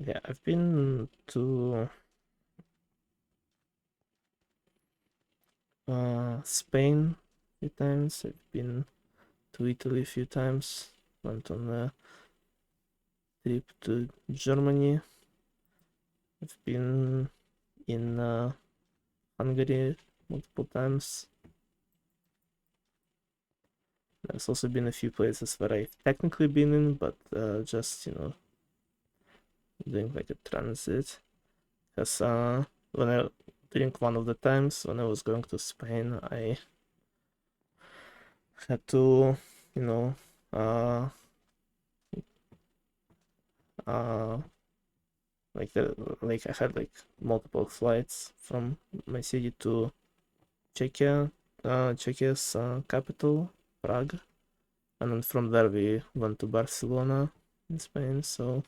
Yeah, I've been to Spain a few times. I've been to Italy a few times. Went on a trip to Germany. I've been in Hungary multiple times. There's also been a few places where I've technically been in, but just, doing like a transit. Because when during one of the times when I was going to Spain, I had to, you know, uh, uh, like I had like multiple flights from my city to Czechia, Czechia's capital, Prague, and then from there we went to Barcelona in Spain. So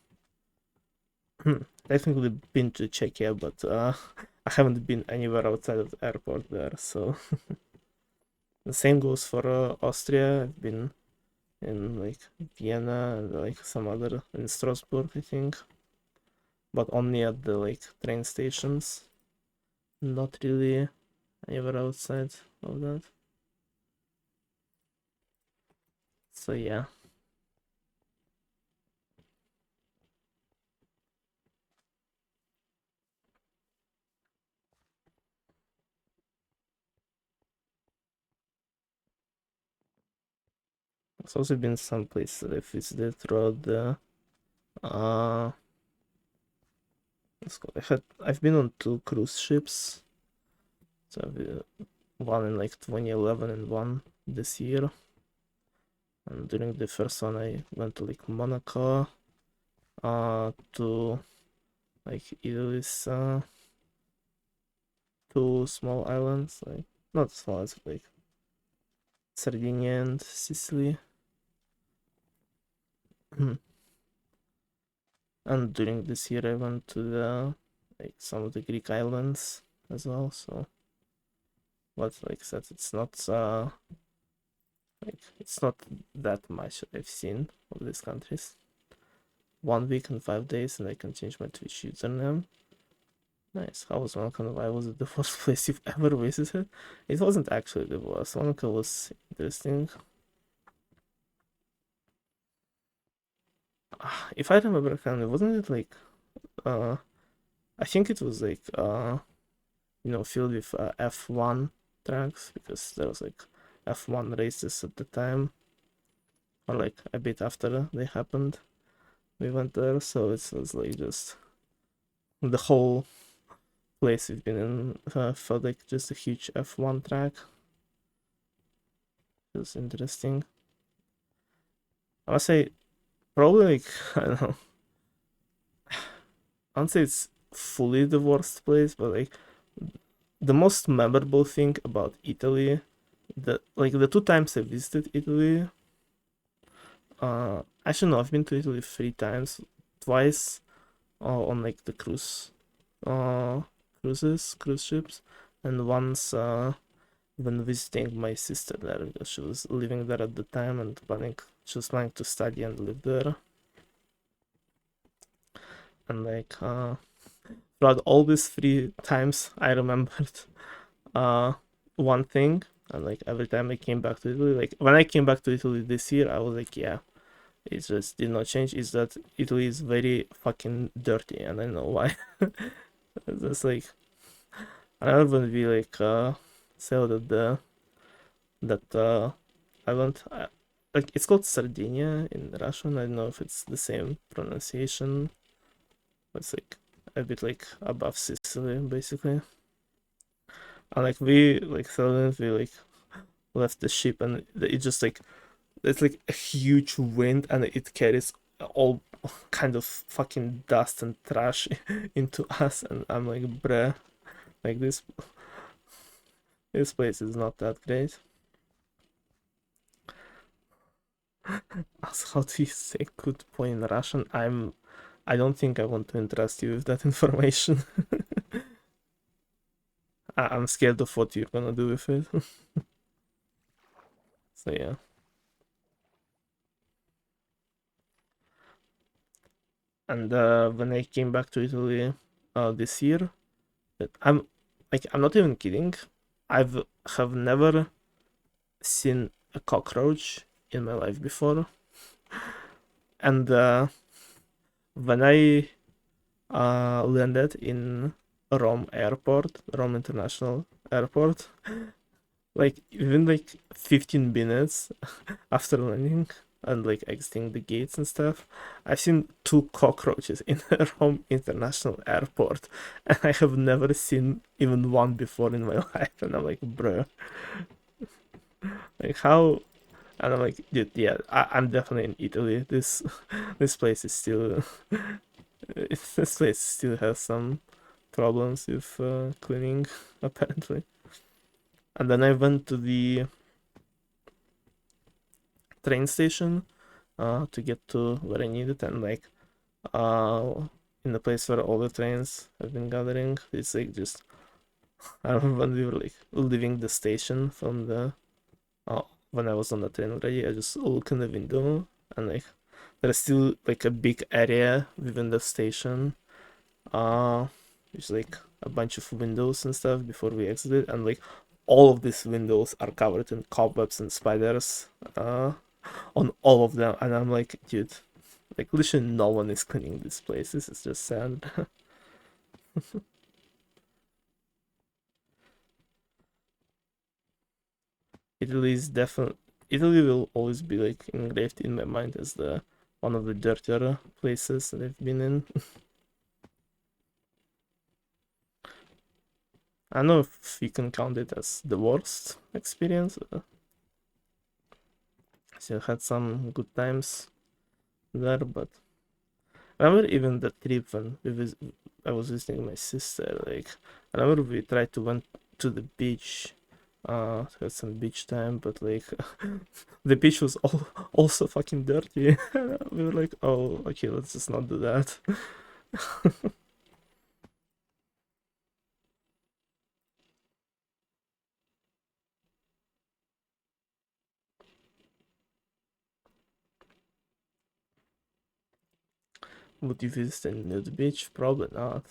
definitely been to Czechia, but I haven't been anywhere outside of the airport there. So the same goes for Austria. I've been in like Vienna and like some other in Strasbourg, I think, but only at the like train stations, not really anywhere outside of that. So yeah. There's also been some places that I visited throughout the uh I've been on two cruise ships. So one in like 2011 and one this year. And during the first one I went to like Monaco, to like Italy's two small islands, like not small, it's like Sardinia and Sicily. And during this year I went to the like some of the Greek islands as well. So, but like I said, it's not like it's not that much I've seen of these countries. 1 week and 5 days, and I can change my Twitch username. Nice. How was Monaco? Why was it the first place you've ever visited? It wasn't actually the worst. Monaco was interesting. If I remember correctly, wasn't it like I think it was like filled with F1 tracks because there was like F1 races at the time, or like a bit after they happened. We went there, so it was like just the whole place we've been in felt like just a huge F1 track. It was interesting. I must say, probably like I don't know. I won't say it's fully the worst place, but like the most memorable thing about Italy, the two times I visited Italy, actually no, I've been to Italy 3 times, twice on like the uh, cruise ships, and once when visiting my sister there because she was living there at the time and she was planning to study and live there. And like throughout all these 3 times, I remembered uh one thing, and like every time I came back to Italy, like when I came back to Italy this year, I was like, yeah, it just did not change. Is that Italy is very fucking dirty, and I know why. It's like I remember when we like sailed at the that island. Like it's called Sardinia in Russian. I don't know if it's the same pronunciation. But it's like a bit like above Sicily, basically. And like we like sailed, we like left the ship, and it just like it's like a huge wind, and it carries all kind of fucking dust and trash into us, and I'm like, bruh, like this place is not that great. Also, how do you say good boy in Russian? I don't think I want to entrust you with that information. I'm scared of what you're gonna do with it. So yeah. And when I came back to Italy this year, I'm I'm not even kidding. I've have never seen a cockroach in my life before. And when I landed in Rome International Airport, like even like 15 minutes after landing, and like exiting the gates and stuff, I've seen two cockroaches in Rome International Airport, and I have never seen even one before in my life. And I'm like, bro, like how? And I'm like, dude, yeah, I'm definitely in Italy. This place is still this place still has some problems with cleaning apparently. And then I went to the train station to get to where I needed, and like uh in the place where all the trains have been gathering, it's like just I remember when we were like leaving the station from the uh, when I was on the train already, I just look in the window and like there's still like a big area within the station. There's like a bunch of windows and stuff before we exited, and like all of these windows are covered in cobwebs and spiders on all of them, and I'm like, dude, like literally no one is cleaning this place. This is just sad. Italy is definitely Italy will always be like engraved in my mind as the one of the dirtier places that I've been in. I don't know if you can count it as the worst experience. Still had some good times there, but I remember even the trip when I was visiting my sister. Like I remember we tried to went to the beach, to have some beach time, but like the beach was also fucking dirty. We were like, oh, okay, let's just not do that. Would you visit a nude beach? Probably not.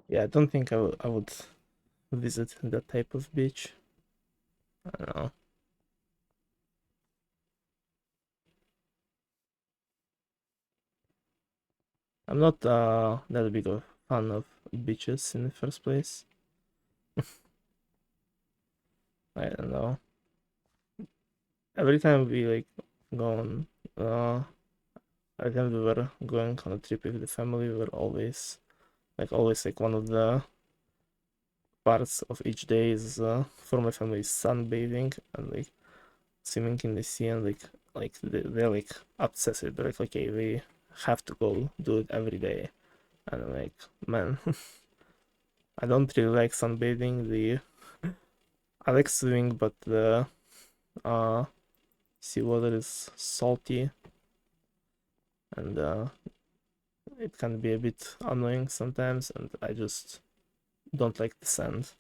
Yeah, I don't think I would visit that type of beach. I don't know. I'm not that big of a fan of beaches in the first place. I don't know. Every time we like go on, every time we were going on a trip with the family, we were always like one of the parts of each day is for my family is sunbathing and like swimming in the sea, and like they're like obsessive. They're like, okay, we have to go do it every day. And I'm like, man, I don't really like sunbathing. The I like swimming, but the uh seawater is salty, and it can be a bit annoying sometimes, and I just don't like the sand.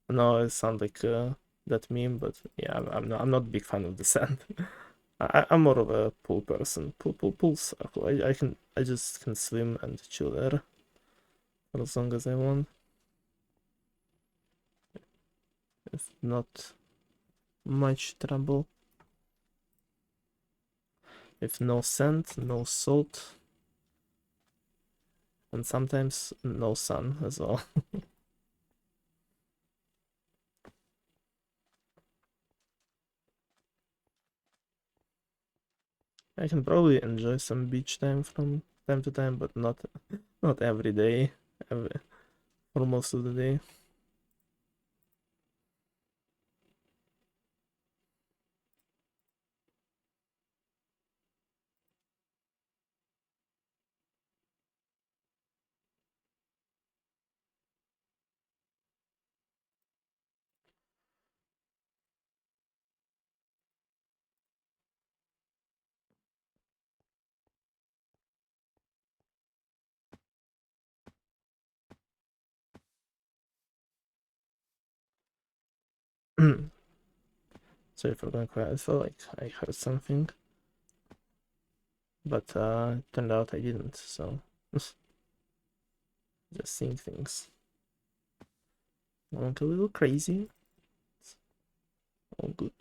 I know it sounds like that meme, but yeah, I'm not a big fan of the sand. I'm more of a pool person. Pools are cool. I just can swim and chill there for as long as I want. It's not much trouble. With no sand, no salt, and sometimes no sun as well. I can probably enjoy some beach time from time to time, but not every day, every, for most of the day. Sorry for going quiet. I felt like I heard something, but it turned out I didn't. So just seeing things. Going a little crazy. All good.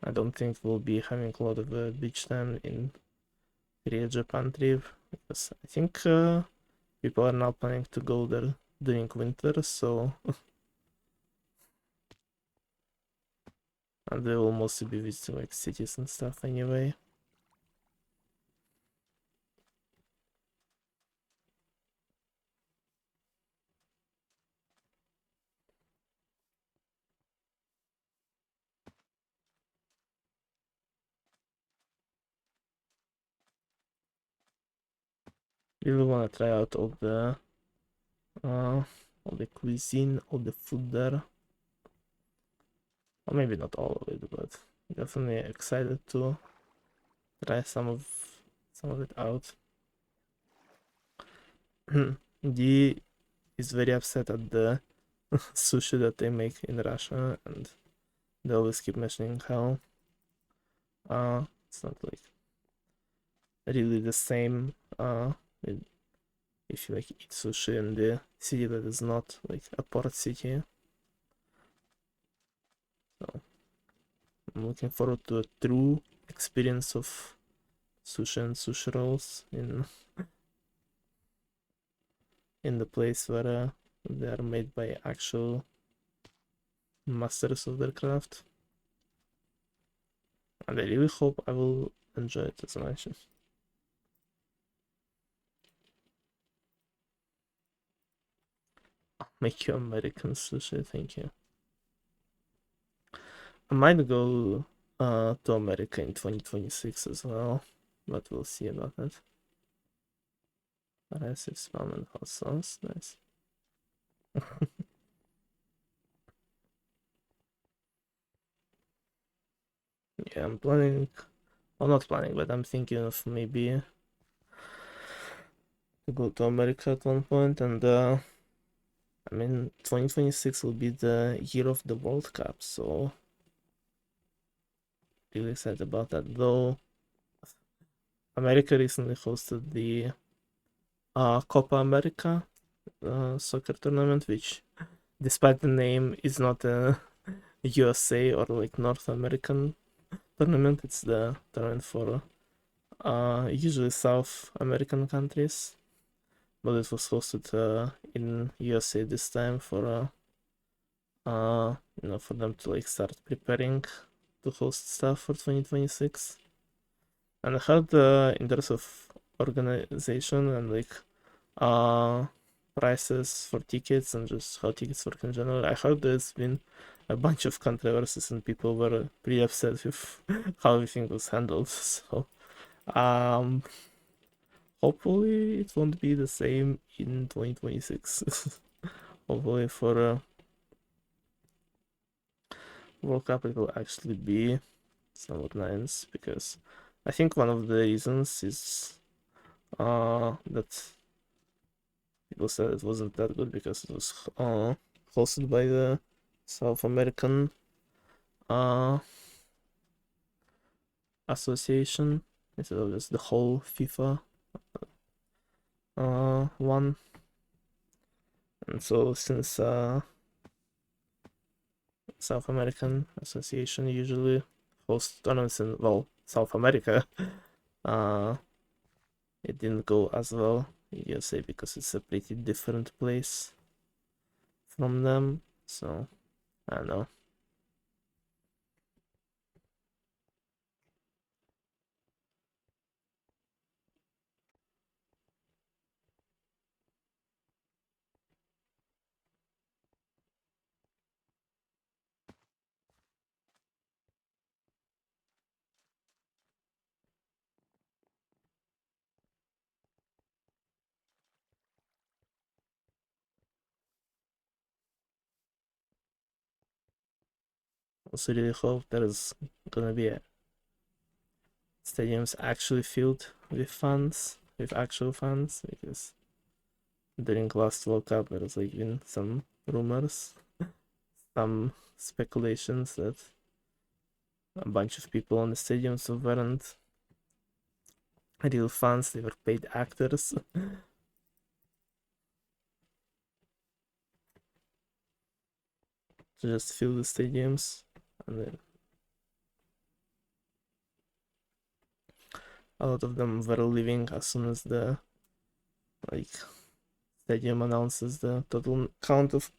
I don't think we'll be having a lot of beach time in Korea Japan trip because I think people are now planning to go there during winter, so and they will mostly be visiting like cities and stuff anyway. Really want to try out uh all the cuisine, all the food there. Or maybe not all of it, but definitely excited to try some of it out. Dee is very upset at the sushi that they make in Russia, and they always keep mentioning how it's not like really the same if you like eat sushi in the city that is not like a port city. So I'm looking forward to a true experience of sushi and sushi rolls in the place where they are made by actual masters of their craft. And I really hope I will enjoy it as much. Make you American sushi, thank you. I might go to America in 2026 as well, but we'll see about that. Rice experiment hot sauce, nice. Yeah, I'm planning, well, not planning, but I'm thinking of maybe to go to America at one point, and I mean, 2026 will be the year of the World Cup, so really excited about that. Though America recently hosted the Copa America soccer tournament, which, despite the name, is not a USA or like North American tournament. It's the tournament for usually South American countries, but it was hosted in USA this time for for them to like start preparing to host stuff for 2026. And I heard in terms of organization and like uh prices for tickets and just how tickets work in general, I heard there's been a bunch of controversies and people were pretty upset with how everything was handled. So um hopefully it won't be the same in 2026. Hopefully for World Cup it will actually be somewhat nice, because I think one of the reasons is that people said it wasn't that good because it was hosted by the South American uh association instead of just the whole FIFA one. And so since South American Association usually hosts tournaments in, well, South America, uh it didn't go as well in USA because it's a pretty different place from them. So I don't know. Also really hope there's gonna be stadiums actually filled with fans, with actual fans, because during last World Cup, there's like been some rumors, some speculations that a bunch of people on the stadiums weren't real fans, they were paid actors. To just fill the stadiums. And then a lot of them were leaving as soon as the like stadium announces the total count of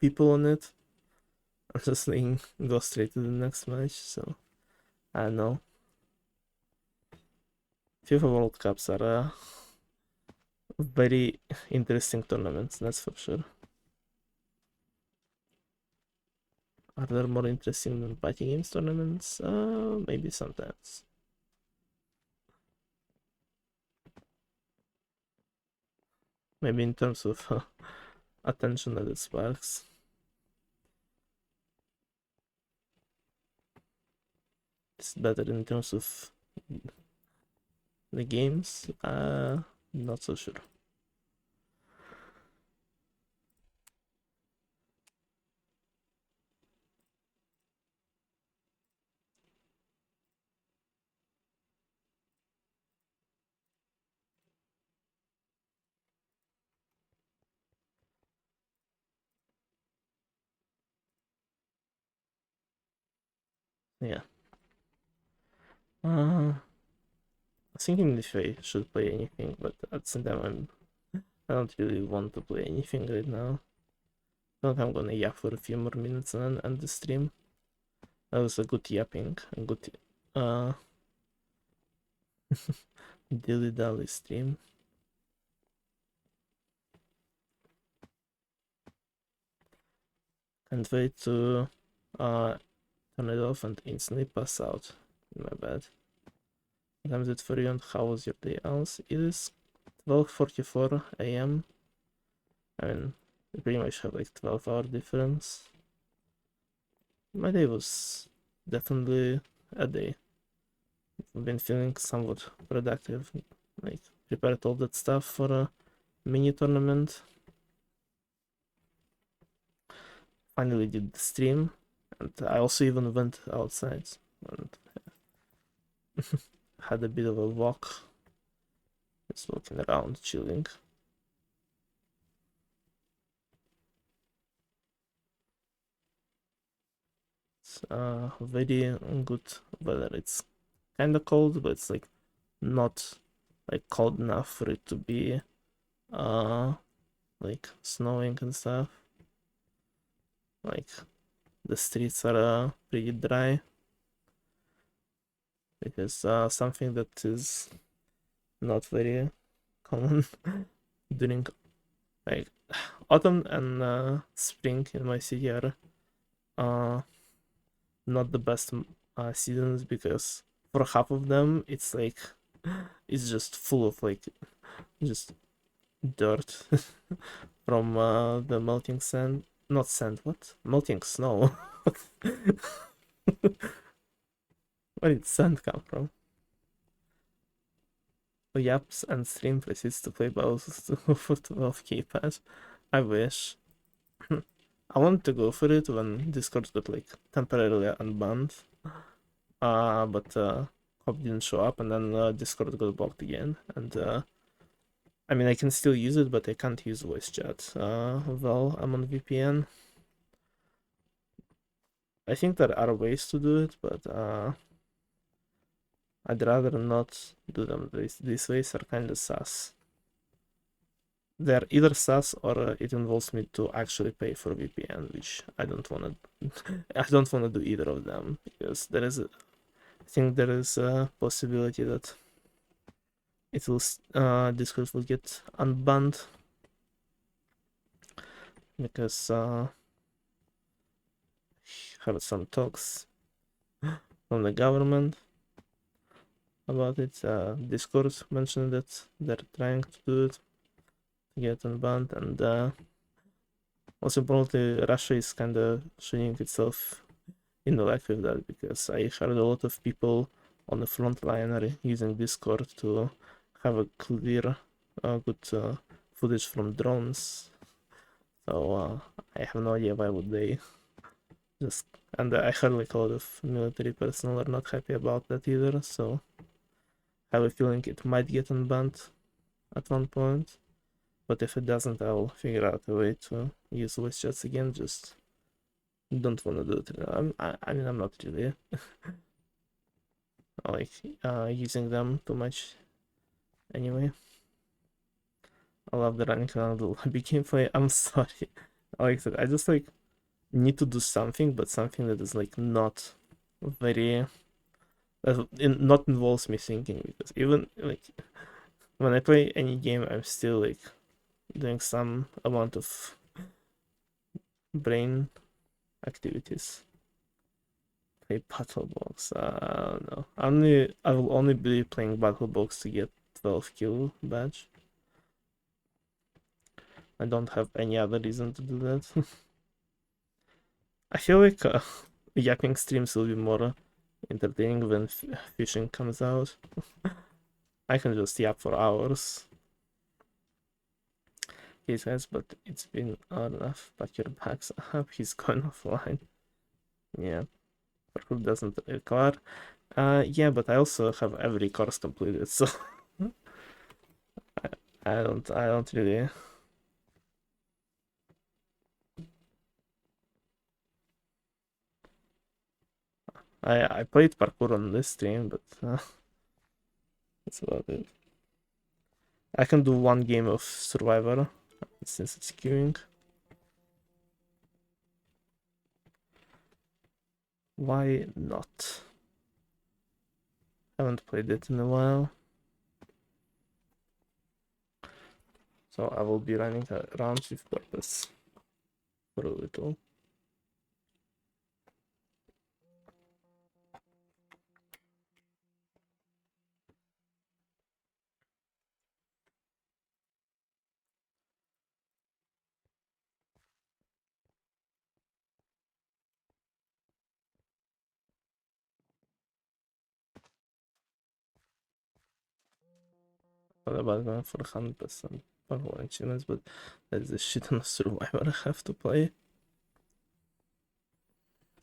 people on it. I'm just saying go straight to the next match, so I don't know. FIFA World Cups are very interesting tournaments, that's for sure. Are there more interesting than party games tournaments? Maybe sometimes. Maybe in terms of attention that it sparks. It's better in terms of the games. Not so sure. Yeah. I was thinking if I should play anything, but at the same time, I don't really want to play anything right now. I think I'm gonna yap for a few more minutes and then end the stream. That was a good yapping, a good dilly dally stream. Can't wait to turn it off and instantly pass out in my bed. What time is it for you and how was your day else? It is 12:44 a.m. I mean, we pretty much have like 12-hour difference. My day was definitely a day. I've been feeling somewhat productive, like prepared all that stuff for a mini tournament. Finally did the stream, and I also even went outside and had a bit of a walk, just walking around, chilling. It's very good weather. It's kind of cold, but it's like not like cold enough for it to be like snowing and stuff. Like the streets are pretty dry, because something that is not very common during like autumn and spring in my city are not the best seasons, because for half of them it's like it's just full of like just dirt from the melting sand. Not sand, what? Melting snow. Where did sand come from? Oh, yaps and stream proceeds to play Bowser's for 12k pass. I wish. I wanted to go for it when Discord got like temporarily unbanned. But Hop didn't show up, and then Discord got blocked again. And I mean, I can still use it, but I can't use voice chat. Well, I'm on VPN. I think there are ways to do it, but I'd rather not do them. These ways are kind of sus. They're either sus or it involves me to actually pay for VPN, which I don't want to. I don't want to do either of them, because I think there is a possibility that it will Discord will get unbanned, because heard some talks from the government about it. Discord mentioned that they're trying to do it to get unbanned, and also importantly, Russia is kind of showing itself in the leg with that, because I heard a lot of people on the front line are using Discord to have a clear, good footage from drones. So I have no idea why would they just. And I heard like a lot of military personnel are not happy about that either. So I have a feeling it might get unbanned at one point. But if it doesn't, I'll figure out a way to use voice chats again. Just don't want to do it. I mean, I'm not really like using them too much anyway. I love the running around the lobby gameplay. I'm sorry. I like that. I just like need to do something, but something that is like not very not involves me thinking, because even like when I play any game, I'm still like doing some amount of brain activities. Play Battle Box. I don't know. I will only be playing Battle Box to get 12 kill badge. I don't have any other reason to do that. I feel like yapping streams will be more entertaining when fishing comes out. I can just yap for hours. He says, but it's been hard enough. Pack your bags up. He's gone offline. Yeah, Parkour doesn't require. Yeah, but I also have every course completed, so I don't really. I played Parkour on this stream, but that's about it. I can do one game of Survivor since it's queuing. Why not? Haven't played it in a while. So I will be running around with purpose for a little. Thought about going for 100% Parkour achievements, but there's a shit ton of Survivor I have to play.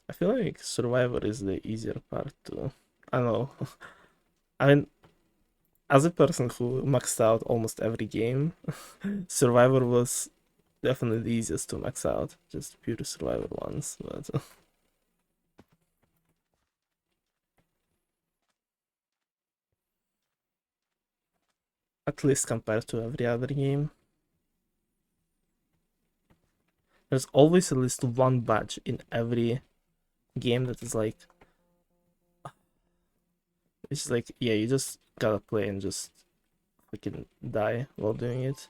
I feel like Survivor is the easier part to. I don't know. I mean, as a person who maxed out almost every game, Survivor was definitely the easiest to max out. Just pure Survivor ones, but. At least compared to every other game. There's always at least one badge in every game that is like. It's like, yeah, you just gotta play and just fucking die while doing it.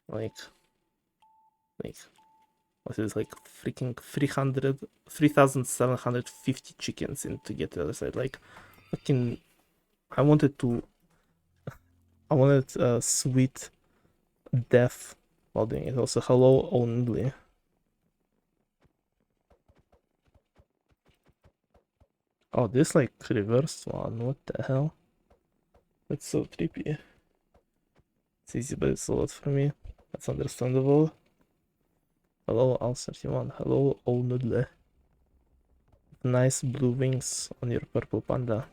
Like, what is like freaking 3,750 chickens in to get to the other side. Like, fucking, I wanted sweet death while doing it. Also, hello only. Oh, this like reversed one. What the hell? That's so trippy. It's easy, but it's a lot for me. That's understandable. Hello, Al31. Hello, only. Nice blue wings on your purple panda.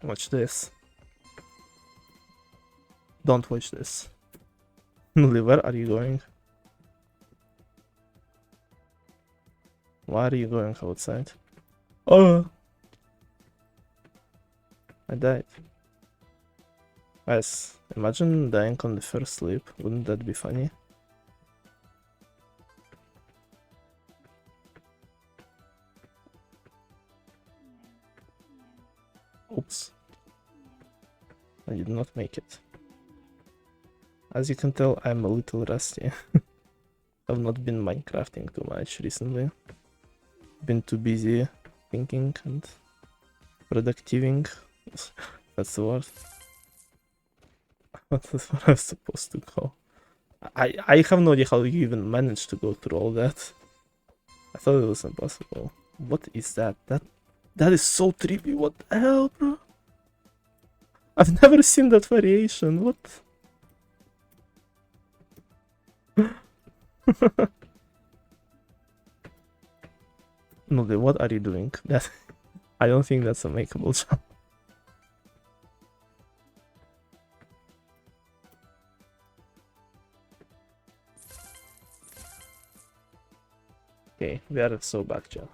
Watch this. Don't watch this. Nuli, where are you going? Why are you going outside? Oh! I died. Guys, imagine dying on the first sleep. Wouldn't that be funny? Oops. I did not make it. As you can tell, I'm a little rusty. I've not been Minecrafting too much recently. Been too busy thinking and productiving. That's the word. That's where I'm supposed to go. I have no idea how you even managed to go through all that. I thought it was impossible. What is that? That is so trippy. What the hell, bro? I've never seen that variation. What? No, what are you doing? That I don't think that's a makeable jump. Okay, we are so back, chat.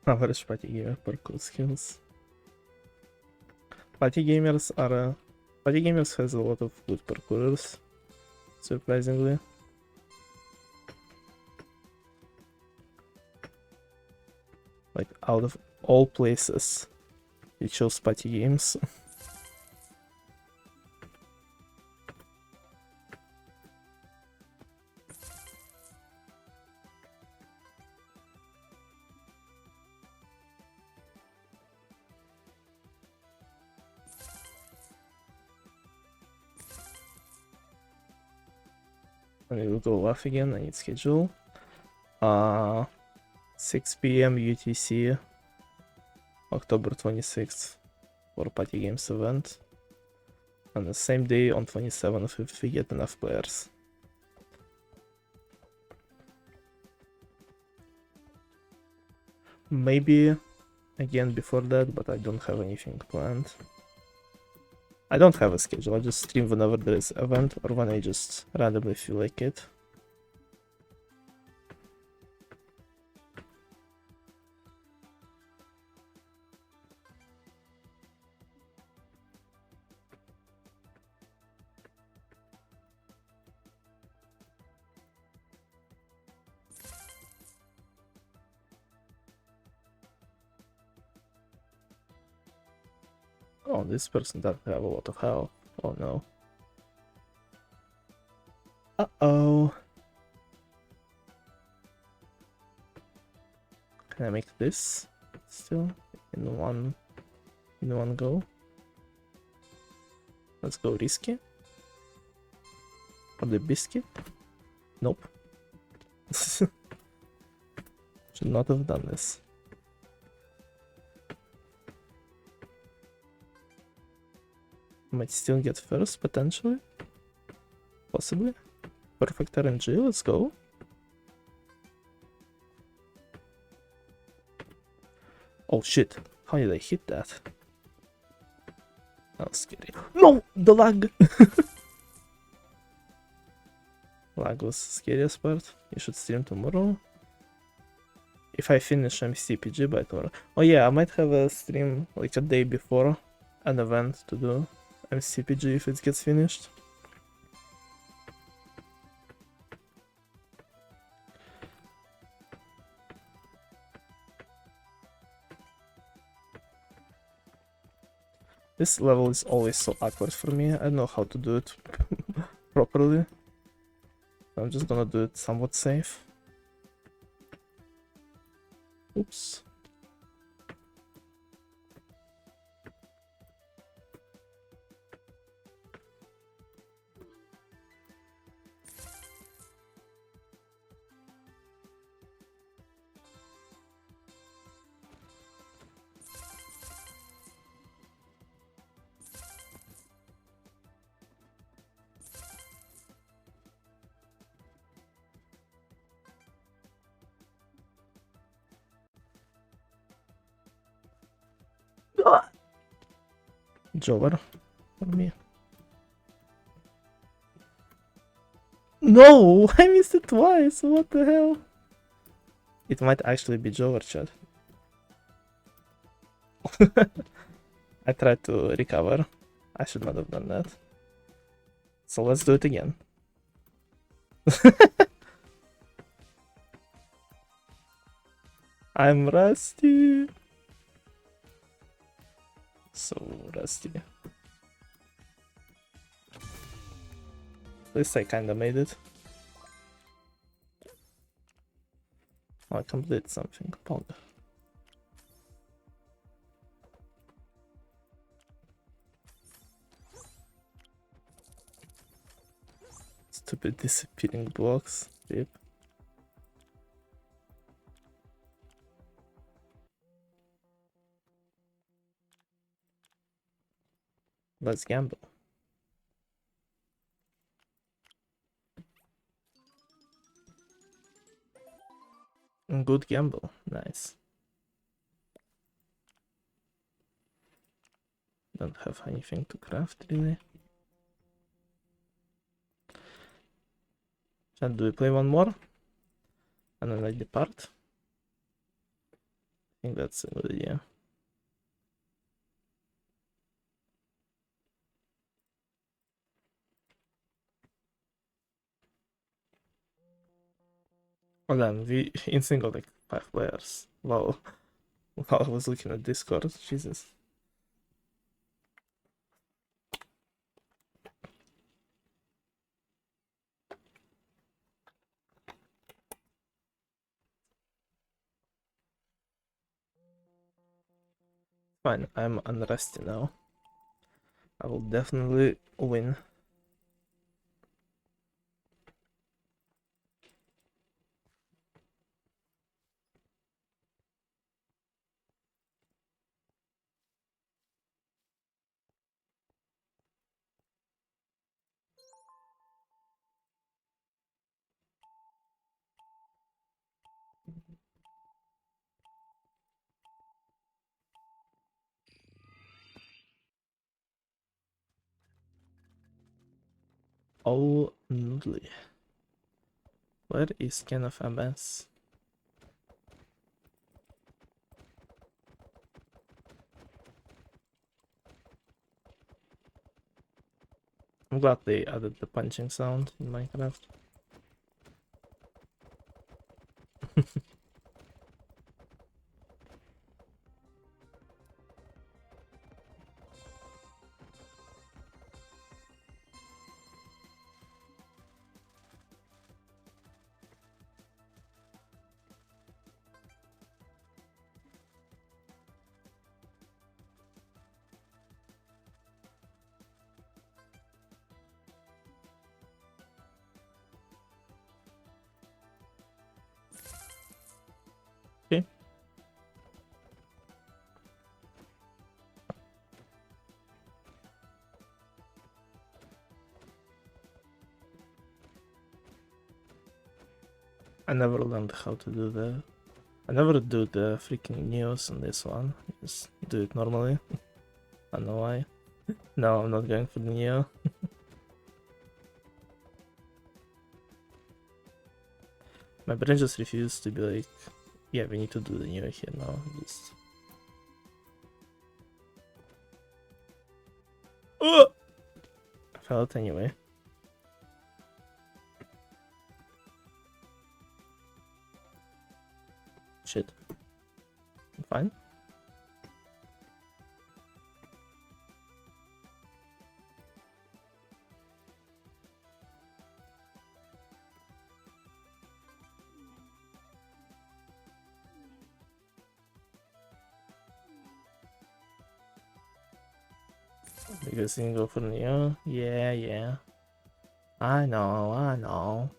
Average party gamer parkour skills. Party gamers has a lot of good parkourers, surprisingly. Like out of all places, you chose party games. I will go live again. I need schedule. 6 p.m. UTC, October 26th for party games event. And the same day on 27th if we get enough players. Maybe again before that, but I don't have anything planned. I don't have a schedule, I just stream whenever there is an event or when I just randomly feel like it. Oh, this person doesn't have a lot of health. Oh no. Uh-oh. Can I make this still in one go? Let's go risky. Or the biscuit? Nope. Should not have done this. Might still get first, potentially. Possibly. Perfect RNG, let's go. Oh shit, how did I hit that? That was scary. No! The lag! Lag was the scariest part. You should stream tomorrow. If I finish MCPG by tomorrow. Oh yeah, I might have a stream like a day before an event to do MCPG if it gets finished. This level is always so awkward for me. I don't know how to do it properly. I'm just gonna do it somewhat safe. Oops. Jover for me. No, I missed it twice. What the hell? It might actually be Jover, chat. I tried to recover. I should not have done that. So let's do it again. I'm rusty. So rusty. At least I kinda made it. Oh, I completed something. Pong. Stupid disappearing blocks. Yep. Let's gamble. Good gamble. Nice. Don't have anything to craft really. And do we play one more? And then I depart? I think that's a good idea. Oh damn, we in single like 5 players. Wow. While I was looking at Discord, Jesus. Fine, I'm unresty now. I will definitely win. Oh, noodly. Where is Ken of MS? I'm glad they added the punching sound in Minecraft. Okay. I never learned how to do the... I never do the freaking neos on this one. Just do it normally. I don't know why. No, I'm not going for the neo. My brain just refused to be like, yeah, we need to do the neo here now. Just... I felt anyway. Shit. I'm fine. You guys can go for Neo? Yeah, yeah. I know, I know.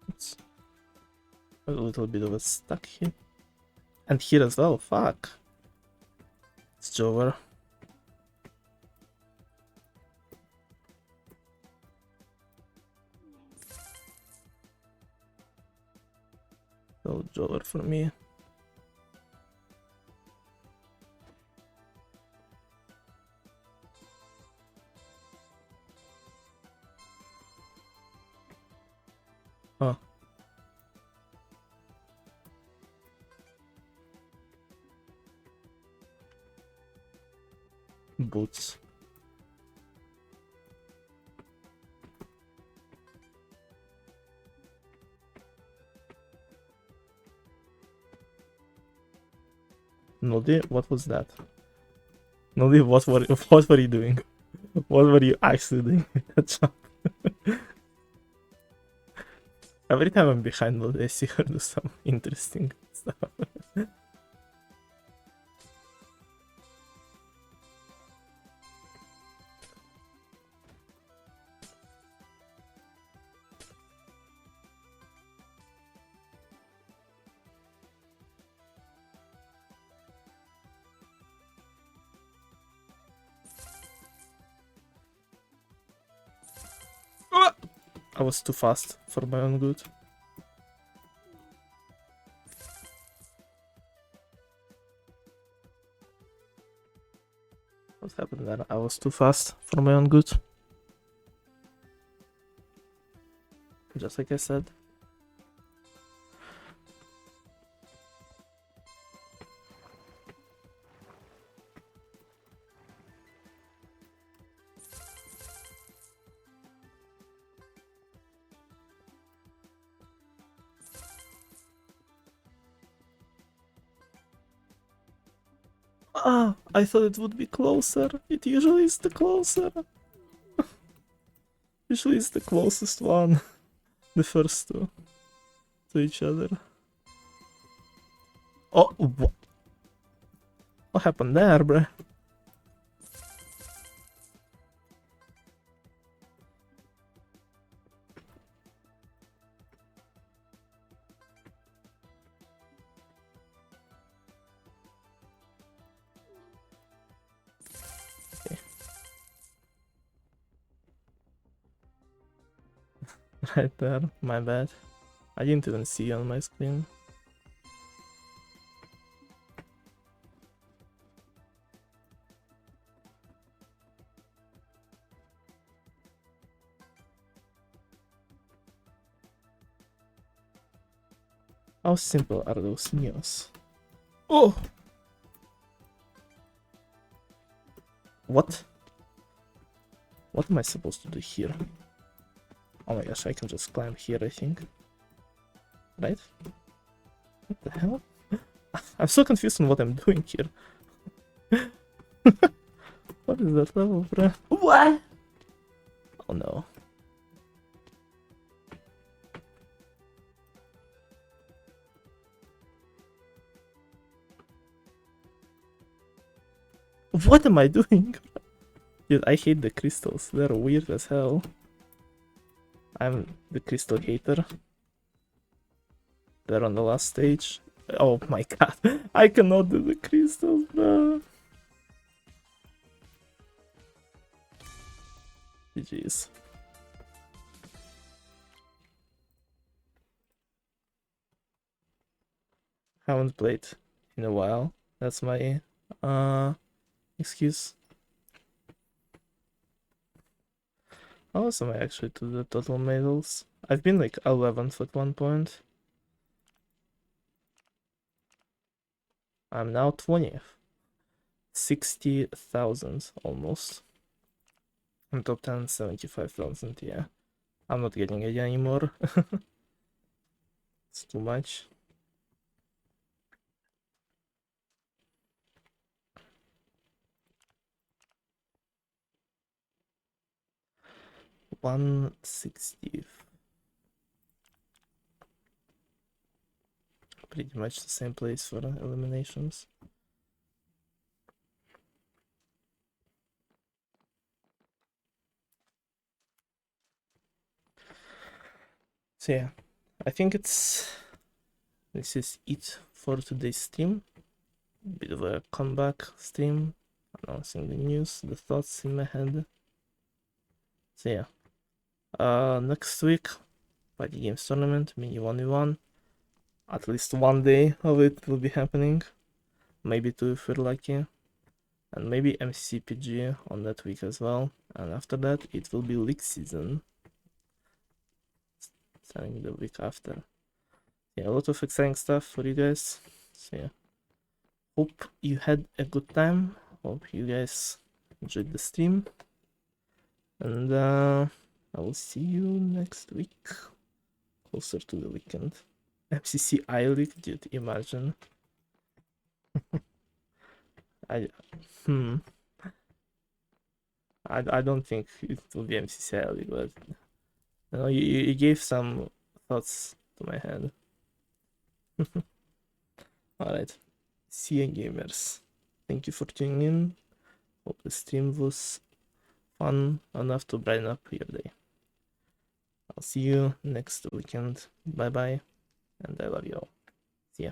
It's a little bit of a stuck here. And here as well, fuck. It's over. So Jover for me. Oh. Boots. Nodi, what was that? Nodi, what were you doing? What were you actually doing with that jump? Every time I'm behind Nodi, I see her do some interesting stuff. I was too fast for my own good. What happened there? I was too fast for my own good. Just like I said. Ah, I thought it would be closer. It usually is the closer. Usually it's the closest one. The first two to each other. Oh, what happened there, bruh? Okay. Right there, my bad. I didn't even see on my screen. How simple are those news? Oh! What? What am I supposed to do here? Oh my gosh, I can just climb here, I think. Right? What the hell? I'm so confused on what I'm doing here. What is that level, bruh? What? Oh no. What am I doing? Dude, I hate the crystals. They're weird as hell. I'm the crystal hater. They're on the last stage. Oh my god. I cannot do the crystals, bro. GG's. Haven't played in a while. That's my excuse. How else am I actually to the total medals? I've been like 11th at one point. I'm now 20th. 60,000 almost. I'm top 10, 75,000, yeah. I'm not getting it anymore. It's too much. $160. Pretty much the same place for eliminations. So yeah, I think this is it for today's stream. Bit of a comeback stream, announcing the news, the thoughts in my head. So yeah, next week, Party Games Tournament, mini 1v1. At least one day of it will be happening, maybe two if we're lucky, and maybe MCPG on that week as well. And after that, it will be league season, starting the week after. Yeah, a lot of exciting stuff for you guys. So yeah, hope you had a good time. Hope you guys enjoyed the stream, and I will see you next week, closer to the weekend. MCC I League, dude, imagine. I hmm. I don't think it will be MCCI League, but you know, you gave some thoughts to my head. Alright. See you, gamers. Thank you for tuning in. Hope the stream was fun enough to brighten up your day. I'll see you next weekend. Bye bye, and I love you all. See ya.